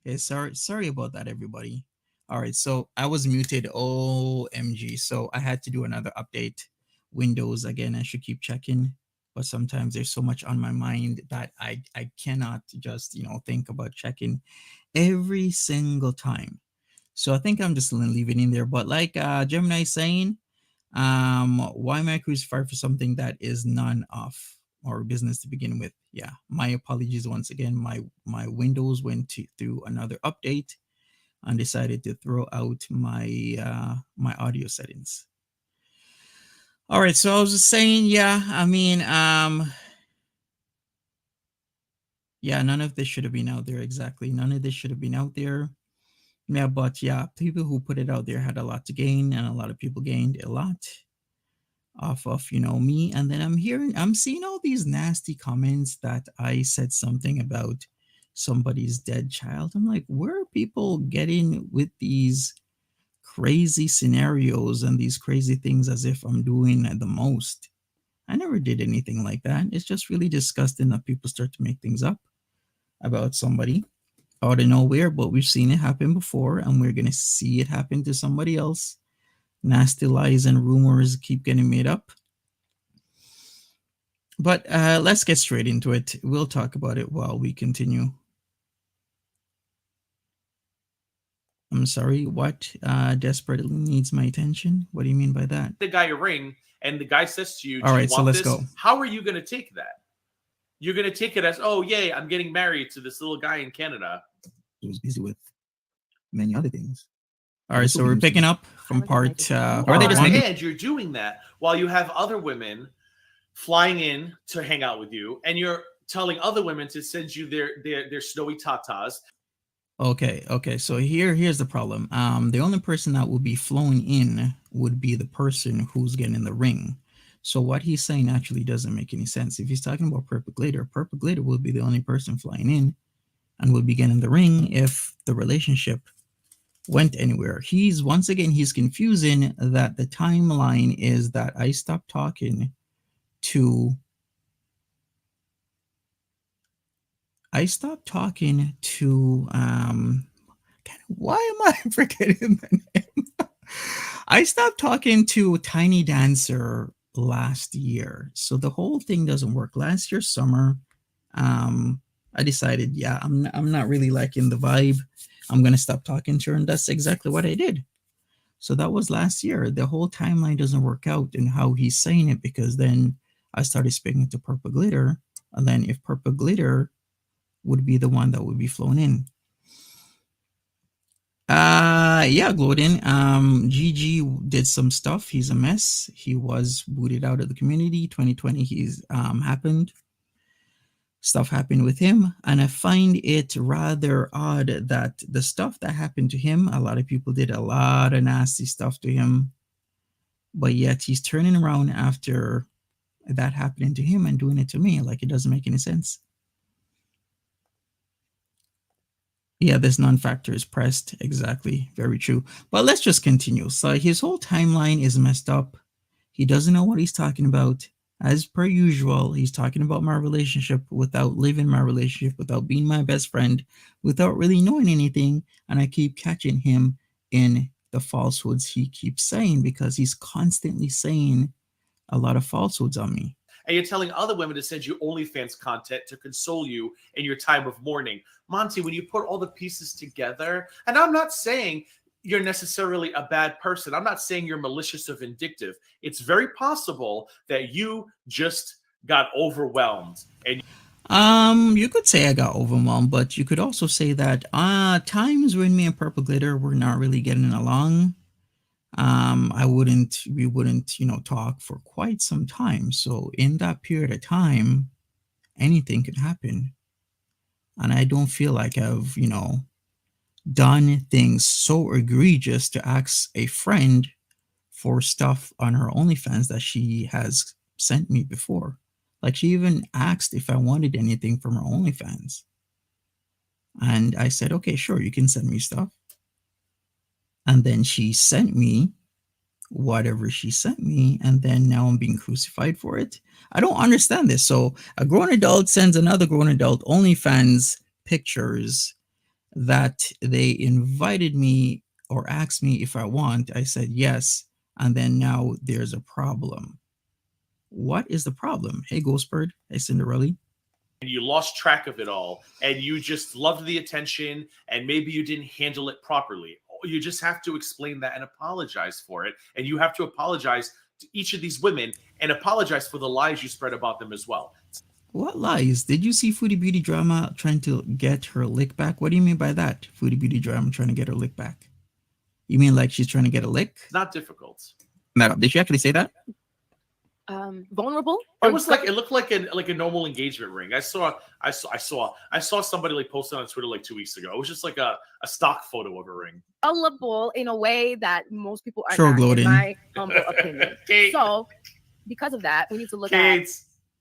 Okay, sorry about that, everybody. All right, so I was muted. OMG. So I had to do another update. Windows again. I should keep checking, but sometimes there's so much on my mind that I cannot just think about checking every single time. So I think I'm just gonna leave it in there. But like Gemini is saying, why am I crucified for something that is none of our business to begin with? Yeah, my apologies once again. My Windows went through another update and decided to throw out my audio settings. All right, so I was just saying, yeah, I mean, yeah, none of this should have been out there. Exactly, none of this should have been out there. Yeah, but yeah, people who put it out there had a lot to gain, and a lot of people gained a lot off of me. And then I'm seeing all these nasty comments that I said something about somebody's dead child. I'm like, where are people getting with these crazy scenarios and these crazy things as if I'm doing the most? I never did anything like that. It's just really disgusting that people start to make things up about somebody out of nowhere, but we've seen it happen before and we're going to see it happen to somebody else. Nasty lies and rumors keep getting made up. But let's get straight into it. We'll talk about it while we continue. I'm sorry, what desperately needs my attention? What do you mean by that? The guy a ring, and the guy says to you, all right, so let's go. How are you going to take that? You're going to take it as, oh, yay, I'm getting married to this little guy in Canada. He was busy with many other things. All right, so we're picking up from part. And you're doing that while you have other women flying in to hang out with you, and you're telling other women to send you their snowy tatas. Okay. So here's the problem. The only person that will be flown in would be the person who's getting the ring. So what he's saying actually doesn't make any sense. If he's talking about Purple Glitter will be the only person flying in and will be getting the ring if the relationship went anywhere. He's confusing that the timeline is that I stopped talking to why am I forgetting the name? I stopped talking to Tiny Dancer last year. So the whole thing doesn't work. Last year summer, I decided, yeah, I'm not really liking the vibe. I'm gonna stop talking to her, and that's exactly what I did. So that was last year. The whole timeline doesn't work out in how he's saying it, because then I started speaking to Purple Glitter, and then if Purple Glitter would be the one that would be flown in. Yeah, Glodin. GG did some stuff. He's a mess. He was booted out of the community. 2020 he's happened. Stuff happened with him, and I find it rather odd that the stuff that happened to him, a lot of people did a lot of nasty stuff to him, but yet he's turning around after that happening to him and doing it to me. Like, it doesn't make any sense. Yeah, this non-factor is pressed. Exactly. Very true. But let's just continue. So his whole timeline is messed up. He doesn't know what he's talking about. As per usual, he's talking about my relationship without living my relationship, without being my best friend, without really knowing anything. And I keep catching him in the falsehoods he keeps saying, because he's constantly saying a lot of falsehoods on me. And you're telling other women to send you OnlyFans content to console you in your time of mourning. Monty, when you put all the pieces together, and I'm not saying you're necessarily a bad person. I'm not saying you're malicious or vindictive. It's very possible that you just got overwhelmed. And you could say I got overwhelmed, but you could also say that times when me and Purple Glitter were not really getting along, we wouldn't talk for quite some time. So in that period of time, anything could happen. And I don't feel like I've done things so egregious to ask a friend for stuff on her OnlyFans that she has sent me before. Like, she even asked if I wanted anything from her OnlyFans. And I said, okay, sure, you can send me stuff. And then she sent me whatever she sent me, and then now I'm being crucified for it. I don't understand this. So a grown adult sends another grown adult OnlyFans pictures, that they invited me or asked me if I want. I said yes, and then now there's a problem. What is the problem? Hey, Ghostbird. Hey, Cinderella. and you lost track of it all and you just loved the attention and maybe you didn't handle it properly. You just have to explain that and apologize for it. And you have to apologize to each of these women and apologize for the lies you spread about them as well. What lies? Did you see Foodie Beauty Drama trying to get her lick back? What do you mean by that? Foodie Beauty Drama trying to get her lick back? You mean like she's trying to get a lick? It's not difficult. Madam, did she actually say that? Vulnerable. It was like, it looked like a normal engagement ring. I saw somebody like posted on Twitter like 2 weeks ago. It was just like a stock photo of a ring. Gullible in a way that most people are Sure, not, gloating. in my humble opinion. Kate. So, because of that, we need to look at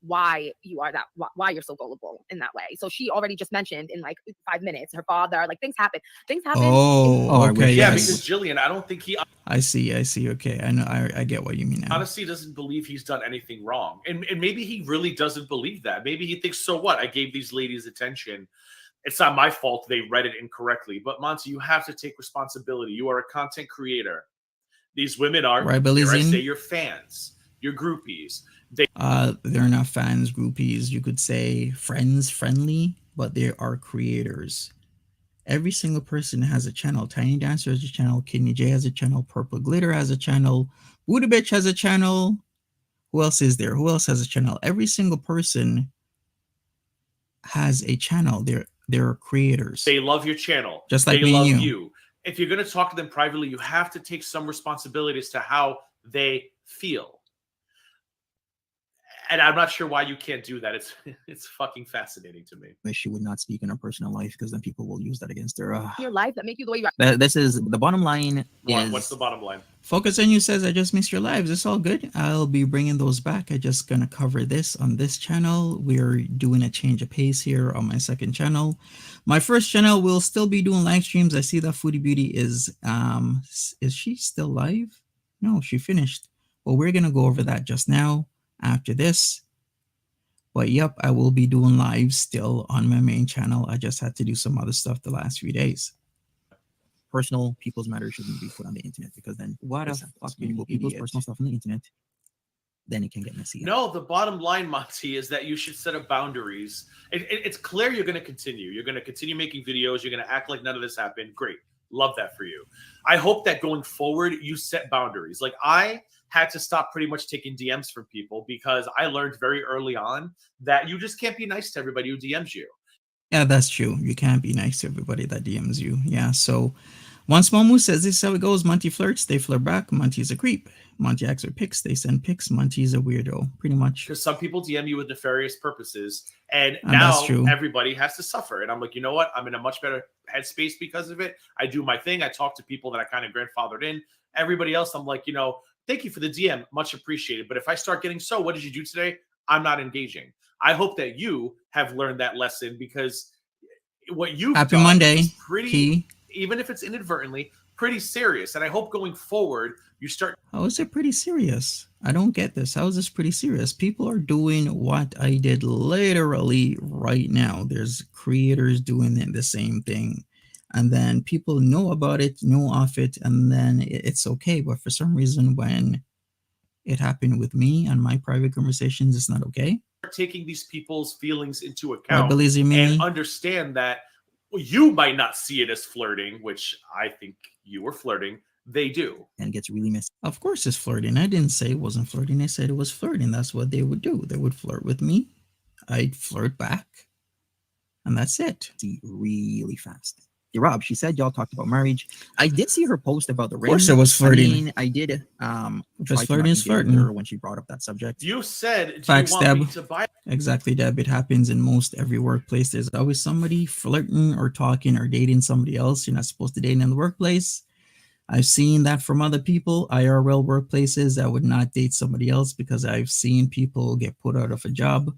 why you are that, why you're so gullible in that way. So she already just mentioned in like 5 minutes, her father, like things happen. Oh, okay, yeah, yes. because Jillian, I don't think he I see. Okay, I know. I get what you mean now. honestly doesn't believe he's done anything wrong. And maybe he really doesn't believe that. Maybe he thinks, so what? I gave these ladies attention. It's not my fault they read it incorrectly. But Monty, you have to take responsibility. You are a content creator. These women are, Right, Billy dare I Zane? say, your fans, your groupies. They're not fans, groupies. You could say friends, friendly, but they are creators. Every single person has a channel. Tiny Dancer has a channel. Kidney J has a channel. Purple Glitter has a channel. Buddha Bitch has a channel. Who else is there? Who else has a channel? Every single person has a channel. They're creators. They love your channel. Just like they me and love you. If you're going to talk to them privately, you have to take some responsibility as to how they feel. And I'm not sure why you can't do that. It's fucking fascinating to me. Wish she would not speak in her personal life because then people will use that against her. Your life that make you the way you are. This is the bottom line. What's the bottom line? Focus on You says, I just missed your lives. It's all good. I'll be bringing those back. I just gonna cover this on this channel. We're doing a change of pace here on my second channel. My first channel will still be doing live streams. I see that Foodie Beauty is she still live? No, she finished. Well, we're gonna go over that just now after this. But yep, I will be doing live still on my main channel. I just had to do some other stuff the last few days. Personal people's matters shouldn't be put on the internet because then What a fuck fucking put people's idiot. personal stuff on the internet, then it can get messy. No, the bottom line, Monty, is that you should set up boundaries. It's clear you're going to continue. You're going to continue making videos. You're going to act like none of this happened. Great. Love that for you. I hope that going forward, you set boundaries. Like I had to stop pretty much taking DMs from people because I learned very early on that you just can't be nice to everybody who DMs you. Yeah, that's true. You can't be nice to everybody that DMs you. Yeah, so once Momu says this is how it goes, Monty flirts, they flirt back. Monty's a creep. Monty asks for pics, they send pics. Monty's a weirdo, pretty much. Because some people DM you with nefarious purposes, and And now that's true. everybody has to suffer. And I'm like, you know what? I'm in a much better headspace because of it. I do my thing. I talk to people that I kind of grandfathered in. Everybody else, I'm like, thank you for the DM, much appreciated. But if I start getting, so what did you do today? I'm not engaging. I hope that you have learned that lesson because what you've Happy done Monday, is pretty, Key. even if it's inadvertently, pretty serious. And I hope going forward, you start. How is it pretty serious? I don't get this. How is this pretty serious? People are doing what I did literally right now. There's creators doing the same thing. And then people know about it, know of it, and then it's okay. But for some reason, when it happened with me and my private conversations, it's not okay. Taking these people's feelings into Right, account Belize me? and understand that you might not see it as flirting, which I think you were flirting. They do. And it gets really messy. Of course it's flirting. I didn't say it wasn't flirting. I said it was flirting. That's what they would do. They would flirt with me. I'd flirt back. And that's it. Really fast. Yeah, Rob, she said y'all talked about marriage. I did see her post about the ring. Of course it was flirting. I did. Because try to flirting not is engage with flirting. her when she brought up that subject. You said, do Facts, you want me Deb. to buy? Exactly, Deb. It happens in most every workplace. There's always somebody flirting or talking or dating somebody else. You're not supposed to date in the workplace. I've seen that from other people, IRL workplaces. I would not date somebody else because I've seen people get put out of a job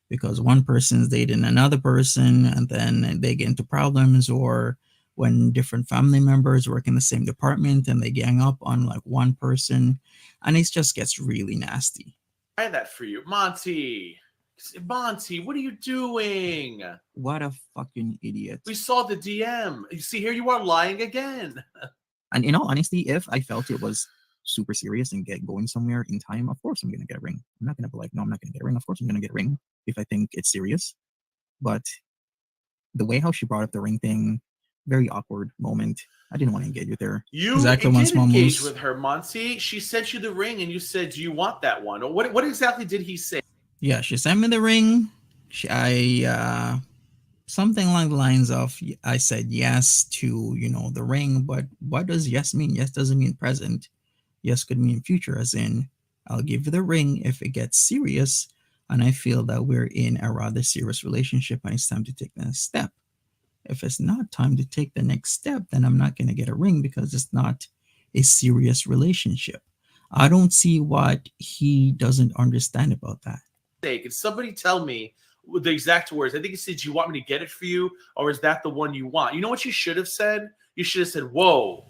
because one person's dating another person and then they get into problems, or when different family members work in the same department and they gang up on like one person, and it just gets really nasty. Buy that for you, Monty. Monty, what are you doing? What a fucking idiot. We saw the DM. You see, here you are lying again. And in all honesty, if I felt it was super serious and going somewhere in time, of course I'm going to get a ring. I'm not going to be like, no, I'm not going to get a ring. Of course I'm going to get a ring if I think it's serious. But the way how she brought up the ring thing, very awkward moment. I didn't want to engage with her. You Exactly, did once more engage moves. with her, Monty. She sent you the ring and you said, do you want that one? Or what exactly did he say? Yeah, she sent me the ring. Something along the lines of, I said yes to, the ring, but what does yes mean? Yes doesn't mean present. Yes could mean future, as in, I'll give you the ring if it gets serious and I feel that we're in a rather serious relationship and it's time to take the next step. If it's not time to take the next step, then I'm not going to get a ring because it's not a serious relationship. I don't see what he doesn't understand about that. Can somebody tell me the exact words? I think he said, do you want me to get it for you? Or is that the one you want? You know what you should have said? You should have said, whoa,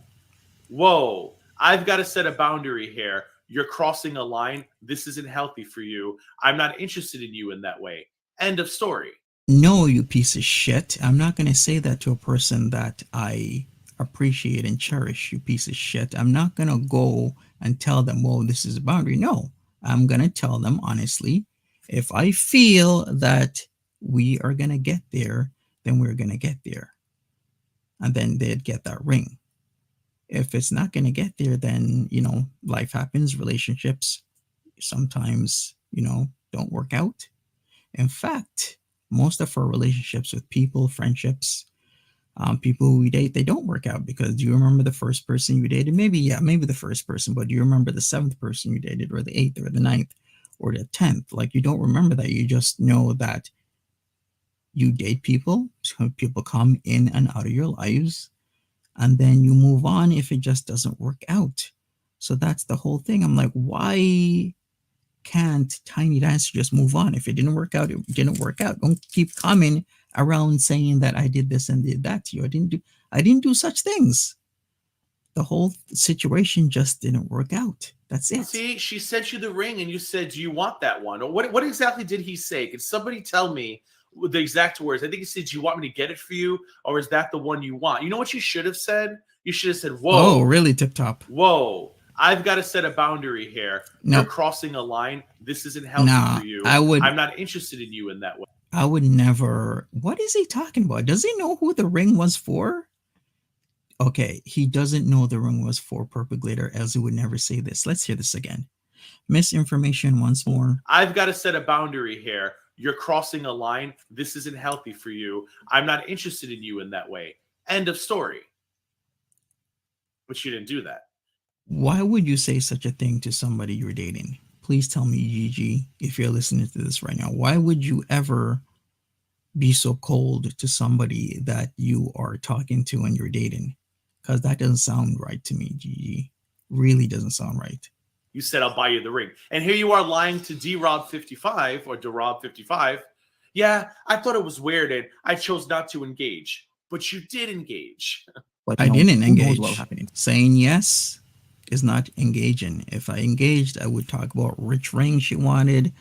I've got to set a boundary here. You're crossing a line. This isn't healthy for you. I'm not interested in you in that way. End of story. No, you piece of shit. I'm not going to say that to a person that I appreciate and cherish, you piece of shit. I'm not going to go and tell them, well, this is a boundary. No, I'm going to tell them honestly, if I feel that we are going to get there, then we're going to get there. And then they'd get that ring. If it's not going to get there, then, life happens. Relationships sometimes, don't work out. In fact, most of our relationships with people, friendships, people who we date, they don't work out because do you remember the first person you dated? Maybe the first person, but do you remember the 7th person you dated or the 8th or the 9th or the 10th? Like, you don't remember that. You just know that you date people, so people come in and out of your lives, and then you move on if it just doesn't work out. So that's the whole thing. I'm like, why can't Tiny Dancer just move on? If it didn't work out, it didn't work out. Don't keep coming around saying that I did this and did that to you. I didn't do such things. The whole situation just didn't work out. That's it. See, she sent you the ring and you said, do you want that one? Or what exactly did he say? Can somebody tell me the exact words? I think he said, do you want me to get it for you? Or is that the one you want? You know what you should have said? You should have said, whoa. Oh, really, Tip Top? Whoa. I've got to set a boundary here. No. You're crossing a line. This isn't healthy for you. I'm not interested in you in that way. I would never. What is he talking about? Does he know who the ring was for? Okay, he doesn't know the ring was for Purple Glitter, else he would never say this. Let's hear this again. Misinformation once more. I've got to set a boundary here. You're crossing a line. This isn't healthy for you. I'm not interested in you in that way. End of story. But you didn't do that. Why would you say such a thing to somebody you're dating? Please tell me, Gigi, if you're listening to this right now. Why would you ever be so cold to somebody that you are talking to and you're dating? Because that doesn't sound right to me, Gigi. Really doesn't sound right. You said, I'll buy you the ring. And here you are lying to D-Rob55 or DeRob55. Yeah, I thought it was weird and I chose not to engage. But you did engage. But I didn't engage. Happening. Saying yes is not engaging. If I engaged, I would talk about which ring she wanted,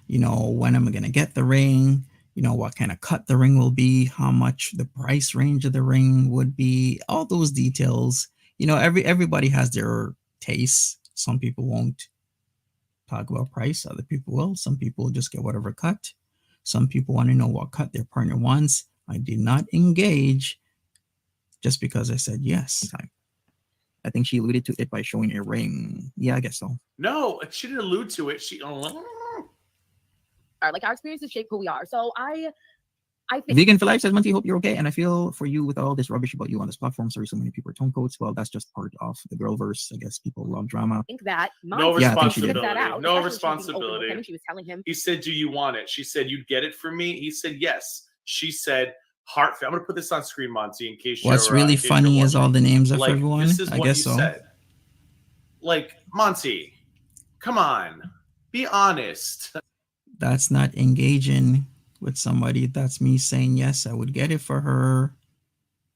when am I going to get the ring, what kind of cut the ring will be, how much the price range of the ring would be, all those details. Everybody has their tastes. Some people won't talk about price. Other people will. Some people just get whatever cut. Some people want to know what cut their partner wants. I did not engage just because I said yes. I think she alluded to it by showing a ring. Yeah, I guess so. No, she didn't allude to it. Like, our experiences shape who we are. So I think Vegan for Life says, Monty, hope you're okay. And I feel for you with all this rubbish about you on this platform. Sorry, so many people are tone coats. Well, that's just part of the girlverse. I guess people love drama. that No Monty responsibility. figured that out, No especially when she was open with responsibility. him and she was telling him. He said, do you want it? She said, you'd get it for me? He said, yes. She said, heartfelt. I'm going to put this on screen, Monty, in case What's really funny is all the names of everyone. This is I what guess you so. said. Like, Monty, come on. Be honest. That's not engaging with somebody. That's me saying yes, I would get it for her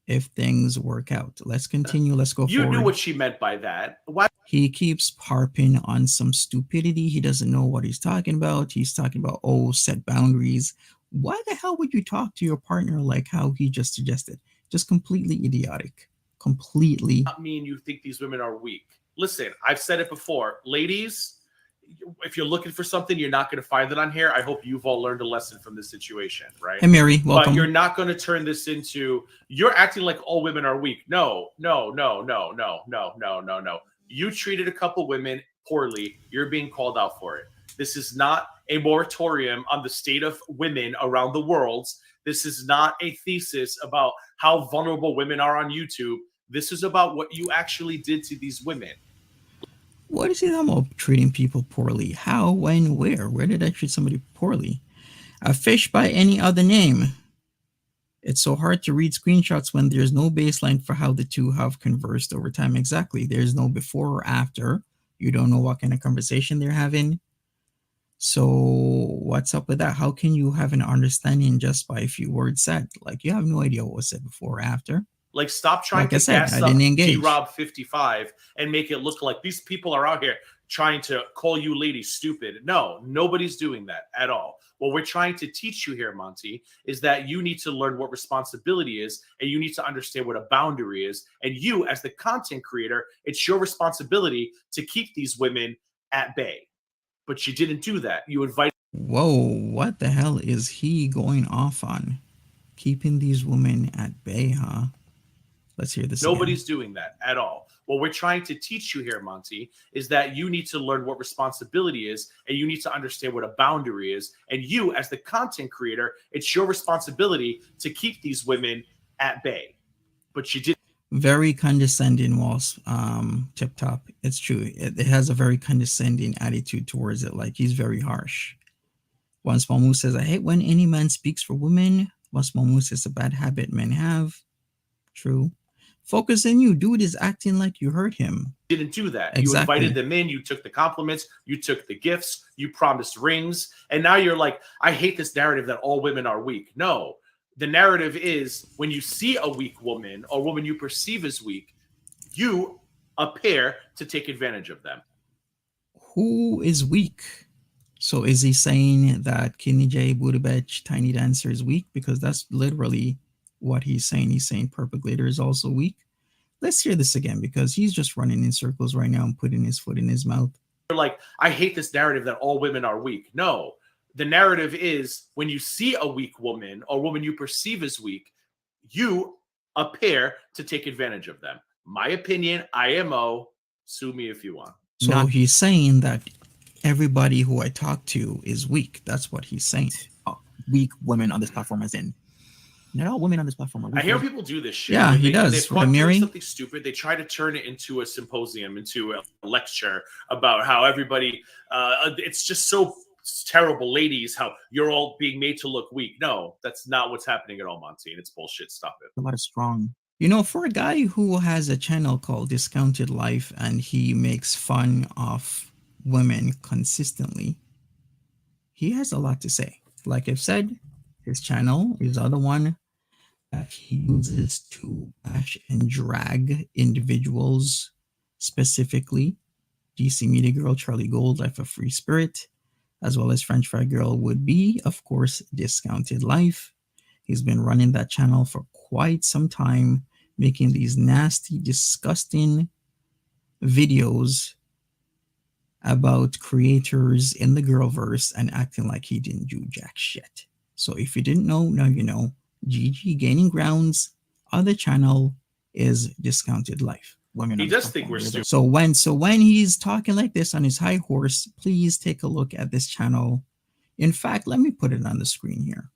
if things work out. Let's continue. Let's go You forward. knew what she meant by that. Why? He keeps harping on some stupidity. He doesn't know what he's talking about. He's talking about, oh, set boundaries. Why the hell would you talk to your partner like how he just suggested? Just completely idiotic. Completely. Not mean you think these women are weak. Listen, I've said it before. Ladies, if you're looking for something, you're not going to find it on here. I hope you've all learned a lesson from this situation, right? Hey, Mary, welcome. But you're not going to turn this into, you're acting like all women are weak. No. You treated a couple women poorly. You're being called out for it. This is not a moratorium on the state of women around the world. This is not a thesis about how vulnerable women are on YouTube. This is about what you actually did to these women. What is it about treating people poorly? How, when, where? Where did I treat somebody poorly? A fish by any other name. It's so hard to read screenshots when there's no baseline for how the two have conversed over time. Exactly. There's no before or after. You don't know what kind of conversation they're having. So what's up with that? How can you have an understanding just by a few words said? Like, you have no idea what was said before or after. Like, stop trying Like I to said, gas I up didn't engage. T-Rob 55 and make it look like these people are out here trying to call you ladies stupid. No, nobody's doing that at all. What we're trying to teach you here, Monty, is that you need to learn what responsibility is, and you need to understand what a boundary is. And you, as the content creator, it's your responsibility to keep these women at bay. But you didn't do that. You invited. Whoa, what the hell is he going off on? Keeping these women at bay, huh? Let's hear this. Nobody's doing that at all. What we're trying to teach you here, Monty, is that you need to learn what responsibility is, and you need to understand what a boundary is. And you, as the content creator, it's your responsibility to keep these women at bay. But you didn't. Very condescending, Walls. Tip Top. It's true. It has a very condescending attitude towards it. Like, he's very harsh. One Small Moose says, I hate when any man speaks for women. One Small Moose is a bad habit men have. True. Focus on you. Dude is acting like you hurt him. Didn't do that. Exactly. You invited them in. You took the compliments. You took the gifts. You promised rings. And now you're like, I hate this narrative that all women are weak. No. The narrative is when you see a weak woman or woman you perceive as weak, you appear to take advantage of them. Who is weak? So is he saying that Kenny J, Booty Bitch, Tiny Dancer is weak? Because that's literally what he's saying. He's saying Purple Glitter is also weak. Let's hear this again, because he's just running in circles right now and putting his foot in his mouth. You're like, I hate this narrative that all women are weak. No. The narrative is when you see a weak woman or woman you perceive as weak, you appear to take advantage of them. My opinion, IMO, sue me if you want. So he's saying that everybody who I talk to is weak. That's what he's saying. Weak women on this platform, as in, not all women on this platform are weak. I hear people do this shit. Yeah, he does. They're caught doing something stupid. They try to turn it into a symposium, into a lecture about how everybody, it's just so terrible, ladies, how you're all being made to look weak. No, that's not what's happening at all, Monty, and it's bullshit. Stop it. A lot of strong. You know, for a guy who has a channel called Discounted Life and he makes fun of women consistently, he has a lot to say. Like I've said, his channel is the other one that he uses to bash and drag individuals, specifically DC Media Girl, Charlie Gold, Life of Free Spirit, as well as French Fry Girl would be, of course, Discounted Life. He's been running that channel for quite some time, making these nasty, disgusting videos about creators in the girlverse and acting like he didn't do jack shit. So if you didn't know, now you know. GG Gaining Grounds, other channel is Discounted Life. He does think we're stupid. So when he's talking like this on his high horse, please take a look at this channel. In fact, let me put it on the screen here.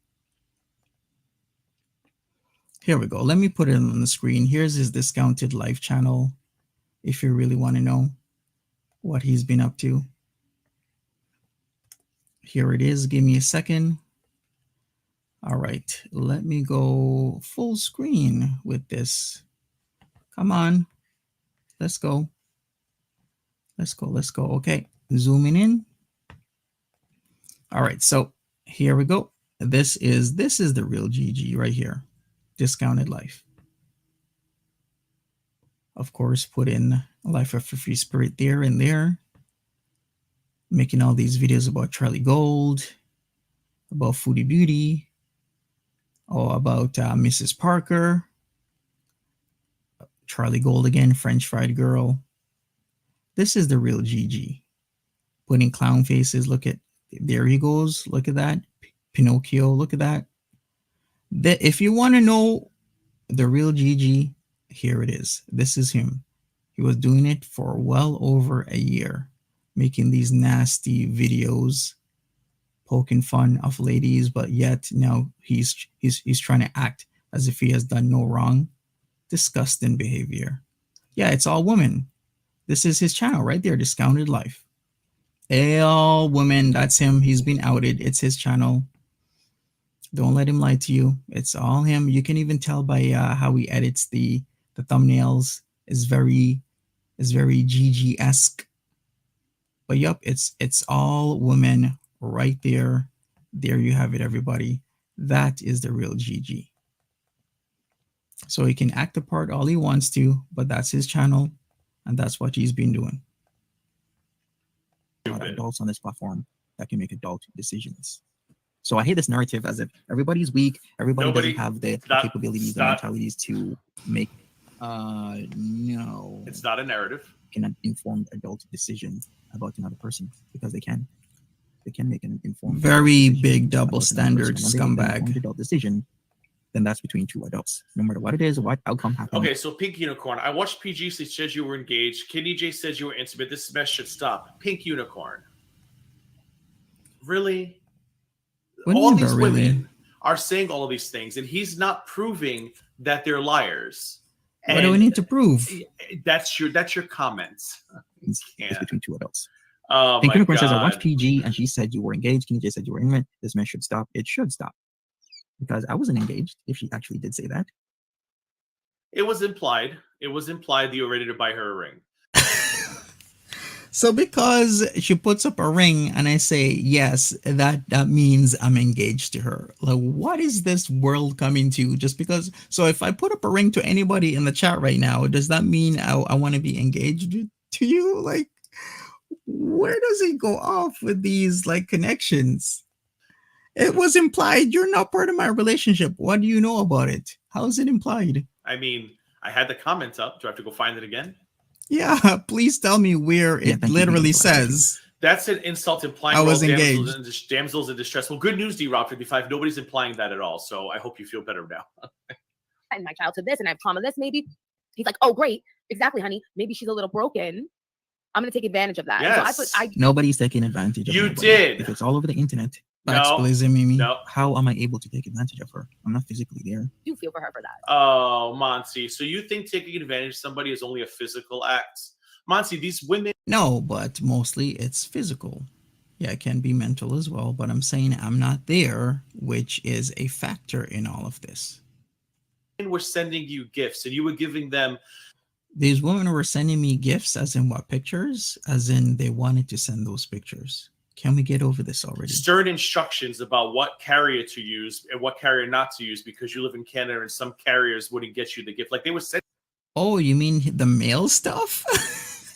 Here we go. Let me put it on the screen. Here's his Discounted Life channel, if you really want to know what he's been up to. Here it is. Give me a second. All right, let me go full screen with this. Come on. Let's go. Let's go. Let's go. Okay, zooming in. All right, so here we go. This is the real GG right here. Discounted Life. Of course, put in Life of a Free Spirit there and there. Making all these videos about Charlie Gold, about Foodie Beauty, or about Mrs. Parker, Charlie Gold again, French Fried Girl. This is the real Gigi. Putting clown faces. Look at, there he goes. Look at that. Pinocchio, look at that. If you want to know the real Gigi, here it is. This is him. He was doing it for well over a year, making these nasty videos, poking fun of ladies, but yet now he's trying to act as if he has done no wrong. Disgusting behavior. Yeah, it's all women. This is his channel right there, Discounted Life. All women, that's him. He's been outed. It's his channel. Don't let him lie to you. It's all him. You can even tell by how he edits the thumbnails. Is very Gigi-esque. But yep, it's all women right there. There you have it, everybody. That is the real Gigi. So he can act the part all he wants to, but that's his channel, and that's what he's been doing. Adults on this platform that can make adult decisions. So I hate this narrative as if everybody's weak, everybody doesn't have the capabilities and mentalities to make no. It's not a narrative. An informed adult decision about another person, because they can. They can make an informed very big double standard scumbag adult decision. Then that's between two adults, no matter what it is, what outcome happens. Okay, so Pink Unicorn. I watched PG said you were engaged. Kidney J says you were intimate. This mess should stop. Pink Unicorn. Really? All these women are saying all of these things, and he's not proving that they're liars. What do we need to prove? That's your comments. It's between two adults. Oh, Pink Unicorn says, I watched PG and she said you were engaged. Kidney J said you were intimate. This mess should stop. It should stop. Because I wasn't engaged, if she actually did say that. It was implied. It was implied that you were ready to buy her a ring. So because she puts up a ring and I say, yes, that means I'm engaged to her. Like, what is this world coming to? Just because? So if I put up a ring to anybody in the chat right now, does that mean I want to be engaged to you? Like, where does it go off with these like connections? It was implied you're not part of my relationship. What do you know about it? How is it implied? I mean, I had the comments up. Do I have to go find it again? Yeah, please tell me where it literally says. That's an insult implying I was engaged. Damsels in distress. Well, good news, D-Rob55. Nobody's implying that at all. So I hope you feel better now. And my childhood this, and I have trauma this, maybe. He's like, oh, great. Exactly, honey. Maybe she's a little broken. I'm going to take advantage of that. Yes. So Nobody's taking advantage of her. You did. If it's all over the internet, how am I able to take advantage of her? I'm not physically there. You feel for her for that. Oh, Monty. So you think taking advantage of somebody is only a physical act? Monty, these women... No, but mostly it's physical. Yeah, it can be mental as well, but I'm saying I'm not there, which is a factor in all of this. Were sending you gifts and you were giving them... These women were sending me gifts, as in what, pictures? As in they wanted to send those pictures. Can we get over this already? Stern instructions about what carrier to use and what carrier not to use because you live in Canada and some carriers wouldn't get you the gift. Like they were sending... Oh, you mean the mail stuff?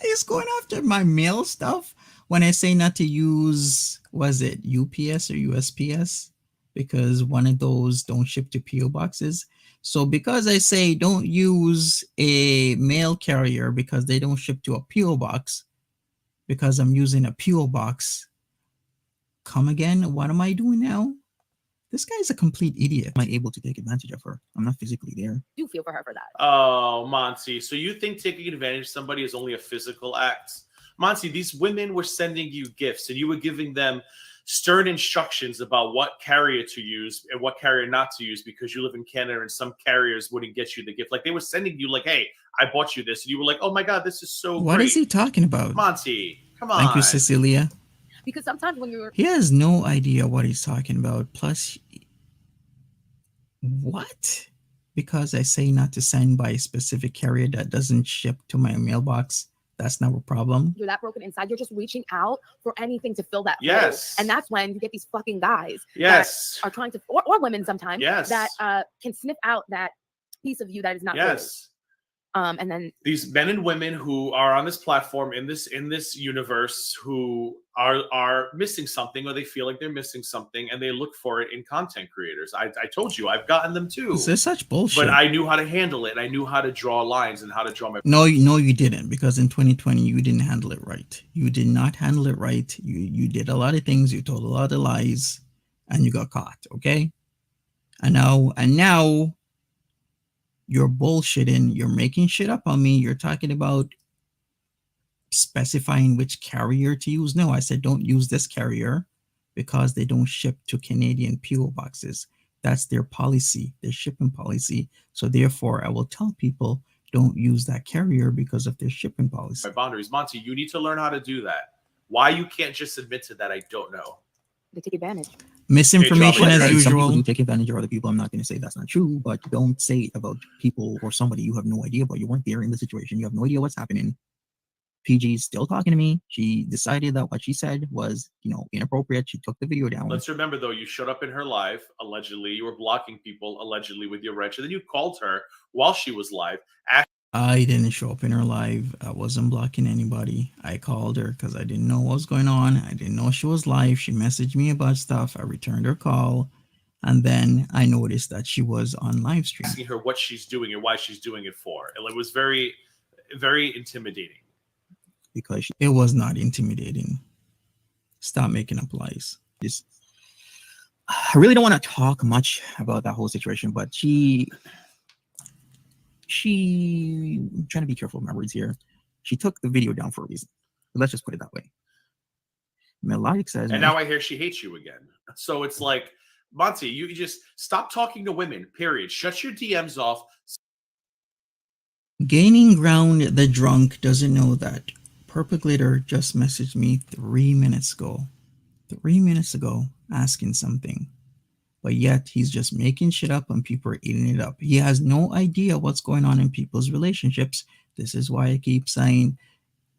He's going after my mail stuff when I say not to use, was it UPS or USPS? Because one of those don't ship to PO boxes. So because I say don't use a mail carrier because they don't ship to a PO box, because I'm using a PO box, come again? What am I doing now? This guy's a complete idiot. Am I able to take advantage of her? I'm not physically there. You feel for her for that. Oh, Monty. So you think taking advantage of somebody is only a physical act? Monty, these women were sending you gifts and you were giving them stern instructions about what carrier to use and what carrier not to use because you live in Canada and some carriers wouldn't get you the gift. Like they were sending you like, hey, I bought you this. And you were like, oh my God, this is so What great. is he talking about? Monty, come on. Thank you, Cecilia. Because sometimes when you're... He has no idea what he's talking about. Plus, what? Because I say not to send by a specific carrier that doesn't ship to my mailbox, that's not a problem. You're that broken inside. You're just reaching out for anything to fill that Yes. hole. And that's when you get these fucking guys Yes. that are trying to, or women sometimes, Yes. that can sniff out that piece of you that is not good. And then these men and women who are on this platform in this universe who are missing something, or they feel like they're missing something, and they look for it in content creators. I told you, I've gotten them too. This is such bullshit. But I knew how to handle it, and I knew how to draw lines and how to draw my. No, you didn't, because in 2020 you didn't handle it right. You did not handle it right. You did a lot of things. You told a lot of lies, and you got caught. Okay, and now you're bullshitting. You're making shit up on me. You're talking about specifying which carrier to use. No, I said don't use this carrier because they don't ship to Canadian PO boxes. That's their policy, their shipping policy. So therefore, I will tell people don't use that carrier because of their shipping policy. My boundaries, Monty. You need to learn how to do that. Why you can't just admit to that, I don't know. they take advantage. Misinformation as Some people usual. do take advantage of other people. I'm not going to say that's not true, but don't say it about people or somebody you have no idea about. You weren't there in the situation. You have no idea what's happening. PG's still talking to me. She decided that what she said was, inappropriate. She took the video down. Let's remember, though, you showed up in her live, allegedly. You were blocking people, allegedly, with your wrench. And then you called her while she was live. I didn't show up in her live. I wasn't blocking anybody. I called her because I didn't know what was going on. I didn't know she was live. She messaged me about stuff. I returned her call. And then I noticed that she was on live stream. Asking her what she's doing and why she's doing it for. And it was very, very intimidating. Because It was not intimidating. Stop making up lies. I really don't want to talk much about that whole situation, but she I'm trying to be careful with my words here. She took the video down for a reason. Let's just put it that way. Melodic says, and now I hear she hates you again. So it's like, Monty, you just stop talking to women, period. Shut your DMs off. Gaining ground, the drunk doesn't know that Purple Glitter just messaged me 3 minutes ago. 3 minutes ago, asking something. But yet, he's just making shit up and people are eating it up. He has no idea what's going on in people's relationships. This is why I keep saying,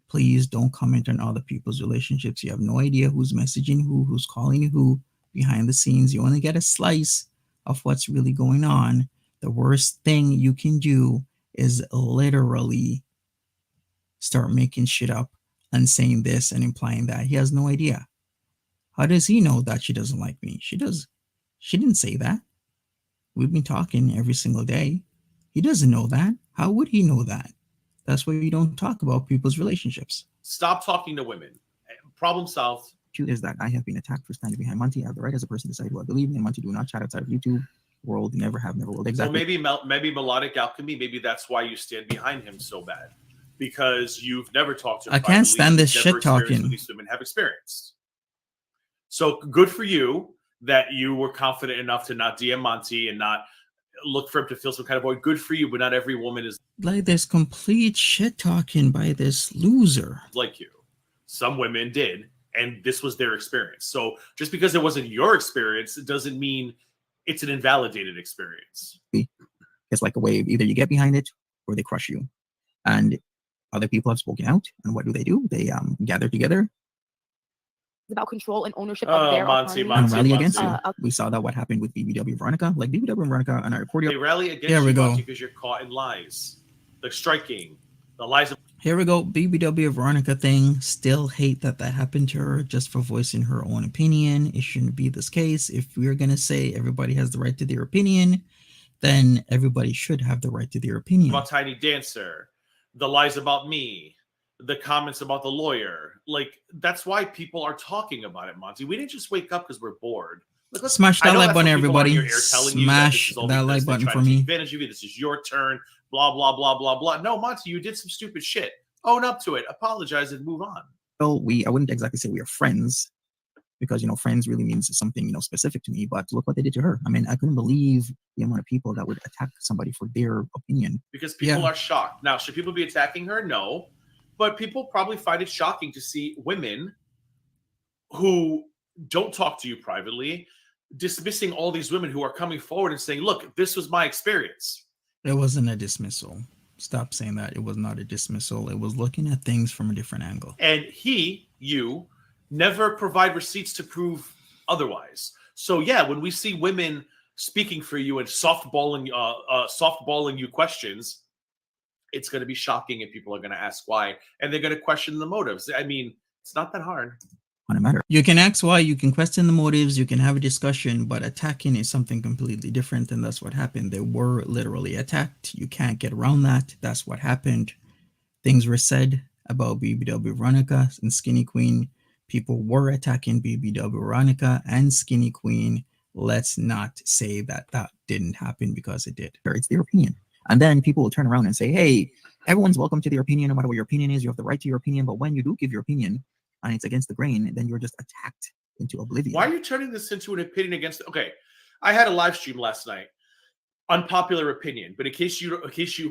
please don't comment on other people's relationships. You have no idea who's messaging who's calling who behind the scenes. You only get a slice of what's really going on. The worst thing you can do is literally start making shit up and saying this and implying that. He has no idea. How does he know that she doesn't like me? She does. She didn't say that. We've been talking every single day. He doesn't know that. How would he know that? That's why we don't talk about people's relationships. Stop talking to women. Problem solved. Truth is that I have been attacked for standing behind Monty. I have the right as a person to decide who I believe in. Monty do not chat outside of YouTube world. Never have, never will. Exactly. Well, maybe melodic alchemy. Maybe that's why you stand behind him so bad, because you've never talked to him. I can't stand this shit talking. What these women have experienced. So good for you that you were confident enough to not DM Monty and not look for him to feel some kind of void. Good for you, but not every woman is like this complete shit talking by this loser. Like you. Some women did, and this was their experience. So just because it wasn't your experience, it doesn't mean it's an invalidated experience. It's like a wave. Either you get behind it or they crush you. And other people have spoken out. And what do? They gather together. It's about control and ownership of their autonomy. And rally against you. We saw that what happened with BBW Veronica. Like BBW and Veronica and our Cordial. They rally against you because you're caught in lies. The striking. The lies of Here we go. BBW Veronica thing. Still hate that happened to her just for voicing her own opinion. It shouldn't be this case. If we're going to say everybody has the right to their opinion, then everybody should have the right to their opinion. About Tiny Dancer, the lies about me, the comments about the lawyer. Like, that's why people are talking about it, Monty. We didn't just wake up because we're bored. Like, smash that like button, everybody. Smash that like button for me. Advantage of you. This is your turn. Blah, blah, blah, blah, blah. No, Monty, you did some stupid shit. Own up to it. Apologize and move on. Well, I wouldn't exactly say we are friends because, friends really means something, specific to me. But look what they did to her. I mean, I couldn't believe the amount of people that would attack somebody for their opinion. Because people are shocked. Now, should people be attacking her? No. But people probably find it shocking to see women who don't talk to you privately dismissing all these women who are coming forward and saying, look, this was my experience. It wasn't a dismissal. Stop saying that. It was not a dismissal. It was looking at things from a different angle. And you never provide receipts to prove otherwise. So yeah, when we see women speaking for you and softballing you questions, it's going to be shocking and people are going to ask why, and they're going to question the motives. I mean, it's not that hard. On a matter. You can ask why, you can question the motives, you can have a discussion, but attacking is something completely different, and that's what happened. They were literally attacked. You can't get around that. That's what happened. Things were said about BBW Veronica and Skinny Queen. People were attacking BBW Veronica and Skinny Queen. Let's not say that that didn't happen, because it did. It's their opinion. And then people will turn around and say, hey, everyone's welcome to their opinion, no matter what your opinion is. You have the right to your opinion. But when you do give your opinion and it's against the grain, then you're just attacked into oblivion. Why are you turning this into an opinion against? Okay, I had a live stream last night. Unpopular opinion, but in case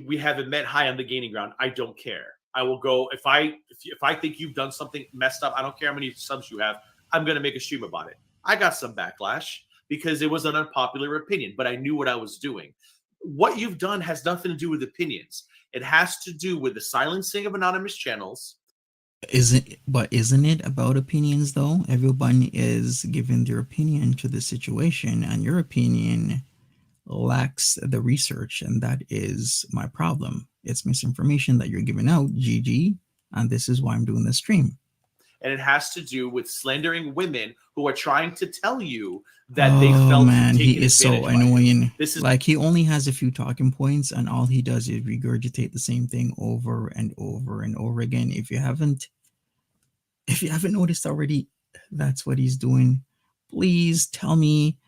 we haven't met high on the gaining ground, I don't care. I will go if I think you've done something messed up. I don't care how many subs you have. I'm going to make a stream about it. I got some backlash because it was an unpopular opinion, but I knew what I was doing. What you've done has nothing to do with opinions. It has to do with the silencing of anonymous channels. Isn't it about opinions though? Everyone is giving their opinion to the situation, and your opinion lacks the research, and that is my problem. It's misinformation that you're giving out, GG, and this is why I'm doing this stream. And it has to do with slandering women who are trying to tell you that they felt man, he is so annoying. This is like, he only has a few talking points, and all he does is regurgitate the same thing over and over and over again. If you haven't noticed already, that's what he's doing. Please tell me,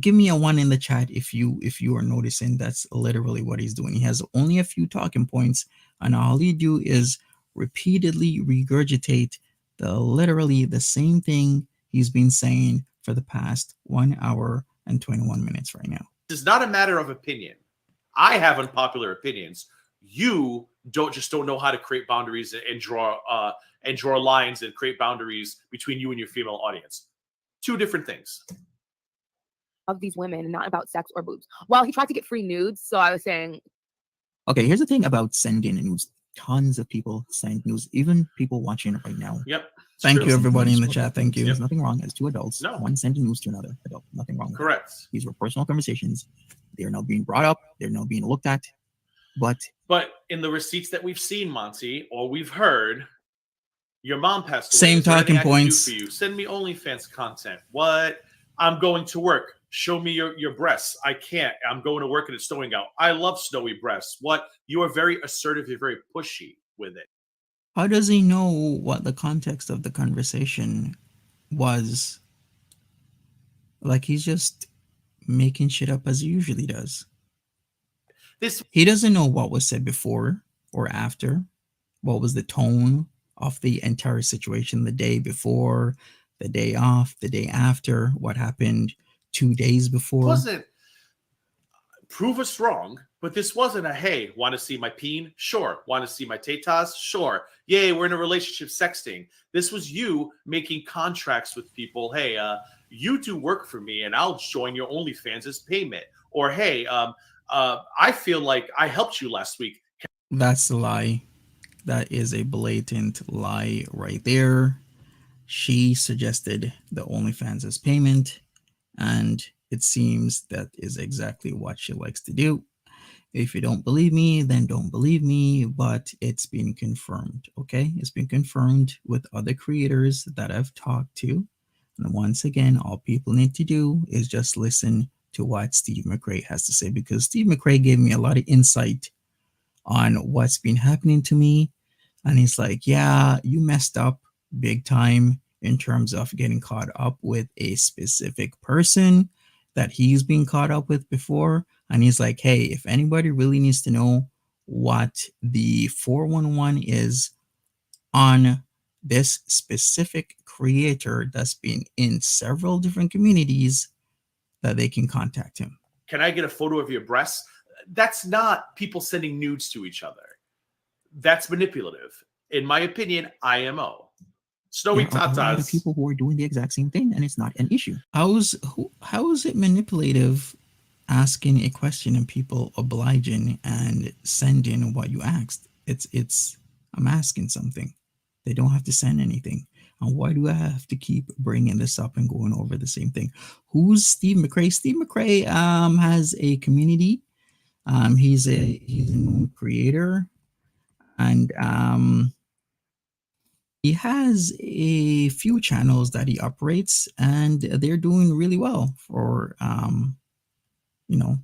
give me a 1 in the chat if you are noticing that's literally what he's doing. He has only a few talking points, and all he do is repeatedly regurgitate literally the same thing he's been saying for the past 1 hour and 21 minutes right now. This is not a matter of opinion. I have unpopular opinions. You don't know how to create boundaries and draw lines and create boundaries between you and your female audience. Two different things. Of these women, not about sex or boobs. Well, he tried to get free nudes, so I was saying. Okay, here's the thing about sending nudes. Tons of people send news, even people watching it right now. Yep. Thank you, everybody in the chat. Thank you. There's nothing wrong as two adults. No. One sending news to another adult. Nothing wrong with Correct. that. These were personal conversations. They are now being brought up. They're now being looked at. But in the receipts that we've seen, Monty, or we've heard, your mom passed away. Same talking points. For you. Send me OnlyFans content. What? I'm going to work. Show me your breasts. I can't. I'm going to work and it's snowing out. I love snowy breasts. What? You are very assertive. You're very pushy with it. How does he know what the context of the conversation was? Like, he's just making shit up as he usually does. He doesn't know what was said before or after. What was the tone of the entire situation the day before, the day off, the day after, what happened 2 days before. It wasn't, prove us wrong, but this wasn't a, hey, want to see my peen? Sure. Want to see my tatas? Sure. Yay, we're in a relationship sexting. This was you making contracts with people. Hey, you do work for me and I'll join your OnlyFans as payment. Or, hey, I feel like I helped you last week. That's a lie. That is a blatant lie right there. She suggested the OnlyFans as payment, and it seems that is exactly what she likes to do. If you don't believe me, then don't believe me, but it's been confirmed, okay? It's been confirmed with other creators that I've talked to. And once again, all people need to do is just listen to what Steve McRae has to say, because Steve McRae gave me a lot of insight on what's been happening to me. And he's like, yeah, you messed up big time in terms of getting caught up with a specific person that he's been caught up with before. And he's like, hey, if anybody really needs to know what the 411 is on this specific creator that's been in several different communities, that they can contact him. Can I get a photo of your breasts? That's not people sending nudes to each other. That's manipulative. In my opinion, IMO. Snowy tatas. A lot of people who are doing the exact same thing, and it's not an issue. How is it manipulative asking a question and people obliging and sending what you asked? I'm asking something. They don't have to send anything. And why do I have to keep bringing this up and going over the same thing? Who's Steve McRae? Steve McRae has a community. He's a known creator. And he has a few channels that he operates, and they're doing really well for you know,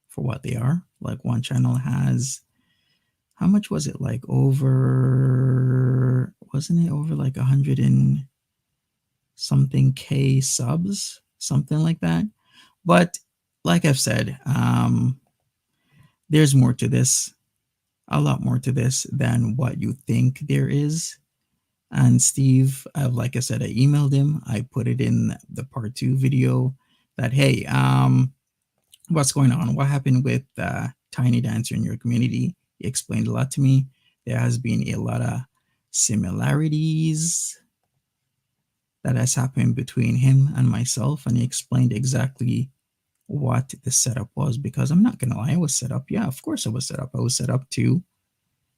for what they are. Like one channel has, how much was it? Like over, wasn't it over like 100 and something K subs, something like that. But like I've said, there's more to this, a lot more to this than what you think there is. And Steve, like I said, I emailed him. I put it in the part 2 video that, hey, what's going on? What happened with Tiny Dancer in your community? He explained a lot to me. There has been a lot of similarities that has happened between him and myself, and he explained exactly what the setup was, because I'm not gonna lie, I was set up. Yeah, of course I was set up. I was set up to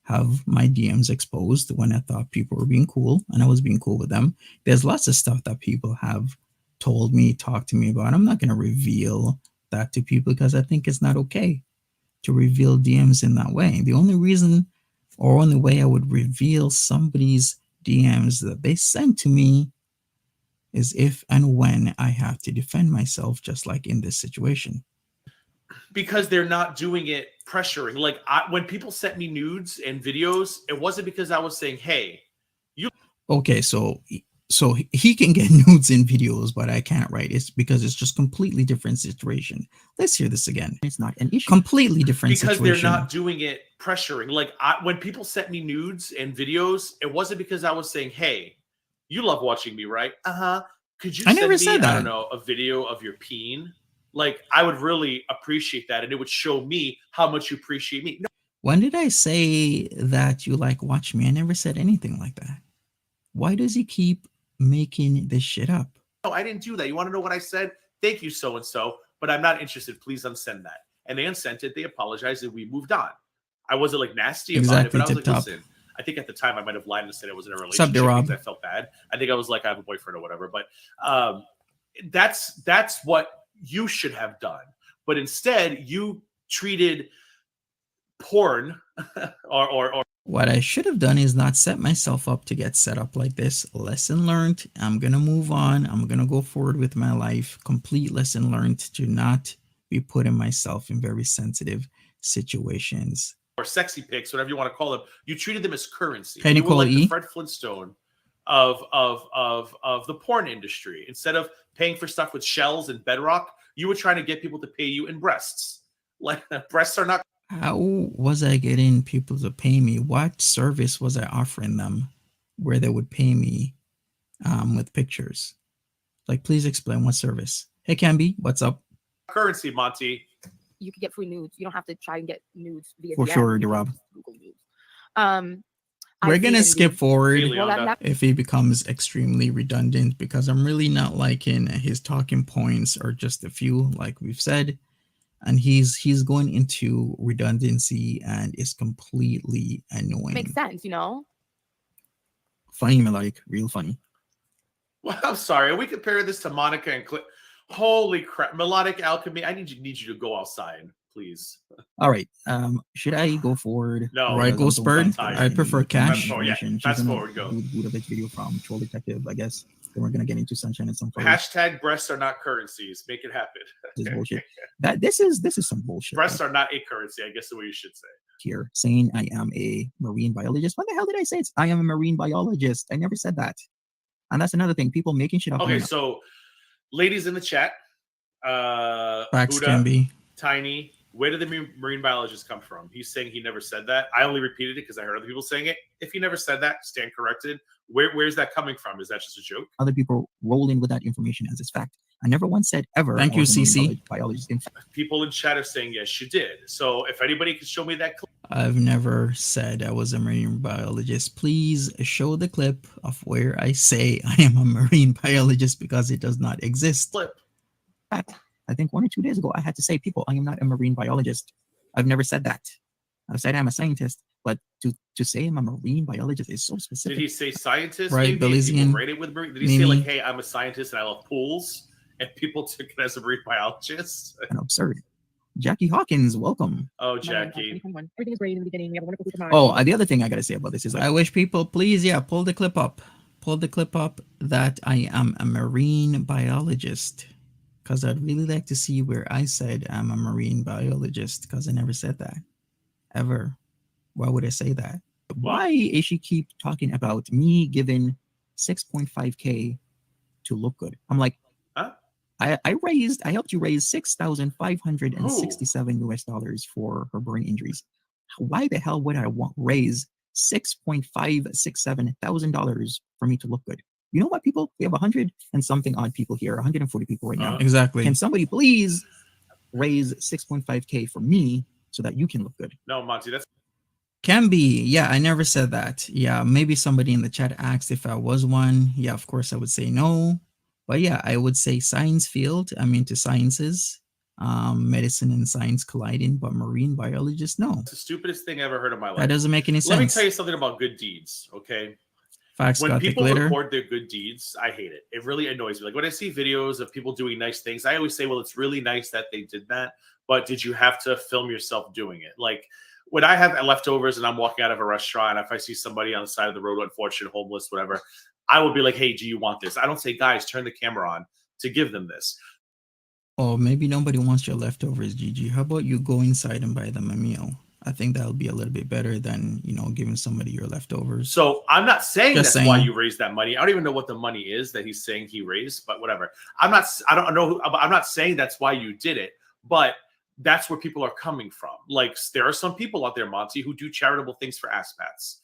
have my DMs exposed when I thought people were being cool, and I was being cool with them. There's lots of stuff that people have told me, talked to me about. I'm not gonna reveal that to people because I think it's not okay to reveal DMs in that way. The only reason or only way I would reveal somebody's DMs that they sent to me is if and when I have to defend myself, just like in this situation. Because they're not doing it pressuring. Like when people sent me nudes and videos, it wasn't because I was saying, hey, you. Okay, so he can get nudes and videos, but I can't, right? It's because it's just completely different situation. Let's hear this again. It's not an issue. Completely different because situation. They're not doing it pressuring. Like when people sent me nudes and videos, it wasn't because I was saying, hey, you love watching me, right? Could you I send never me, said that. I don't know, a video of your peen? Like, I would really appreciate that, and it would show me how much you appreciate me. No. When did I say that you like watch me? I never said anything like that. Why does he keep making this shit up? No, I didn't do that. You want to know what I said? Thank you, so-and-so, but I'm not interested. Please unsend that. And they unsent it. They apologized, and we moved on. I wasn't like nasty about it, but I was like, listen, I think at the time I might have lied and said it was in a relationship because I felt bad. I think I was like, I have a boyfriend or whatever. But that's what you should have done. But instead, you treated porn or what I should have done is not set myself up to get set up like this. Lesson learned. I'm going to move on. I'm going to go forward with my life. Complete lesson learned to not be putting myself in very sensitive situations. Or sexy pics, whatever you want to call them. You treated them as currency. Hey, you were like E? the Fred Flintstone of the porn industry. Instead of paying for stuff with shells and bedrock, you were trying to get people to pay you in breasts. Like breasts are not. How was I getting people to pay me? What service was I offering them where they would pay me with pictures? Like, please explain what service. Hey, Camby, what's up? Currency, Monty. You could get free nudes. You don't have to try and get nudes via For DM. sure, Rob. Google nudes. We're going to skip forward Well, if he becomes extremely redundant, because I'm really not liking his talking points or just a few, like we've said. And he's going into redundancy and is completely annoying. Makes sense, you know? Funny, Melodic. Real funny. Well, I'm sorry. Are we comparing this to Monica and Cliff? Holy crap. Melodic Alchemy. I need you to go outside, please. All right. Should I go forward? No. Right, go Spurred. I prefer cash. Fast forward, go. Budapest video from Troll Detective, I guess. Then we're gonna get into Sunshine and some hashtag breasts are not currencies. Make it happen. This is bullshit. This is some bullshit. Breasts are not a currency, I guess is what you should say. Here, saying I am a marine biologist. What the hell did I say? I am a marine biologist. I never said that. And that's another thing. People making shit up. Okay, so ladies in the chat, Facts Buddha, can be. Tiny, where did the marine biologist come from? He's saying he never said that. I only repeated it because I heard other people saying it. If he never said that, stand corrected. Where's that coming from? Is that just a joke? Other people roll in with that information as its fact. I never once said ever. Thank you, CC. Biologist. In fact, people in chat are saying yes, you did. So if anybody could show me that clip. I've never said I was a marine biologist. Please show the clip of where I say I am a marine biologist, because it does not exist. Clip. I think 1 or 2 days ago, I had to say, people, I am not a marine biologist. I've never said that. I've said I'm a scientist, but to say I'm a marine biologist is so specific. Did he say scientist? Right, Belizean. Rate it with marine? Did he say like, hey, I'm a scientist and I love pools, and people took it as a marine biologist? And absurd. Jackie Hawkins, welcome. Oh, Jackie. Everything is great in the beginning. We have a wonderful group of minds. Oh, the other thing I gotta say about this is, like, I wish people, please, pull the clip up. Pull the clip up that I am a marine biologist. Because I'd really like to see where I said I'm a marine biologist, because I never said that. Ever. Why would I say that? Why is she keep talking about me giving 6.5K to look good? I'm like, huh? I helped you raise $6,567 US for her brain injuries. Why the hell would I raise $6,567,000 for me to look good? You know what, people? We have 100 and something odd people here, 140 people right now. Exactly. Can somebody please raise 6.5K for me so that you can look good? No, Monty, that's Can be. Yeah, I never said that. Yeah, maybe somebody in the chat asked if I was one. Yeah, of course I would say no. But yeah, I would say science field. I'm into sciences, medicine and science colliding, but marine biologist, no. the stupidest thing I ever heard in my life. That doesn't make any sense. Let me tell you something about good deeds, okay? Facts when got the people glitter. record their good deeds, I hate it. It really annoys me. Like when I see videos of people doing nice things, I always say, well, it's really nice that they did that, but did you have to film yourself doing it? Like when I have leftovers and I'm walking out of a restaurant, if I see somebody on the side of the road, unfortunate, homeless, whatever, I will be like, hey, do you want this? I don't say, guys, turn the camera on to give them this. Oh, maybe nobody wants your leftovers, Gigi. How about you go inside and buy them a meal? I think that'll be a little bit better than, giving somebody your leftovers. So I'm not saying Just that's why saying. you raised that money. I don't even know what the money is that he's saying he raised, but whatever. I don't know. I'm not saying that's why you did it, but that's where people are coming from. Like there are some people out there, Monty, who do charitable things for asspats.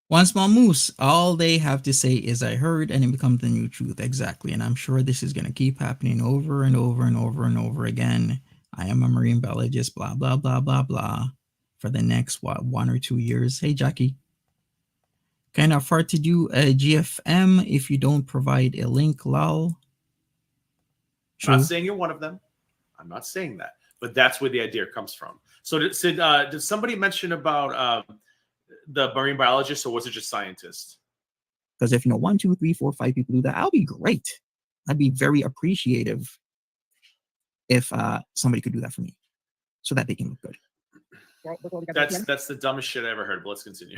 One small moose, all they have to say is I heard, and it becomes the new truth. Exactly. And I'm sure this is going to keep happening over and over and over and over again. I am a marine biologist, blah, blah, blah, blah, blah, for the next, 1 or 2 years. Hey, Jackie. Can afford to do a GFM if you don't provide a link, lol. I'm not saying you're one of them. I'm not saying that. But that's where the idea comes from. So did somebody mention about the marine biologist, or was it just scientist? Because if 1, 2, 3, 4, 5 people do that, I'll be great. I'd be very appreciative if somebody could do that for me, so that they can look good. That's the dumbest shit I ever heard. But let's continue.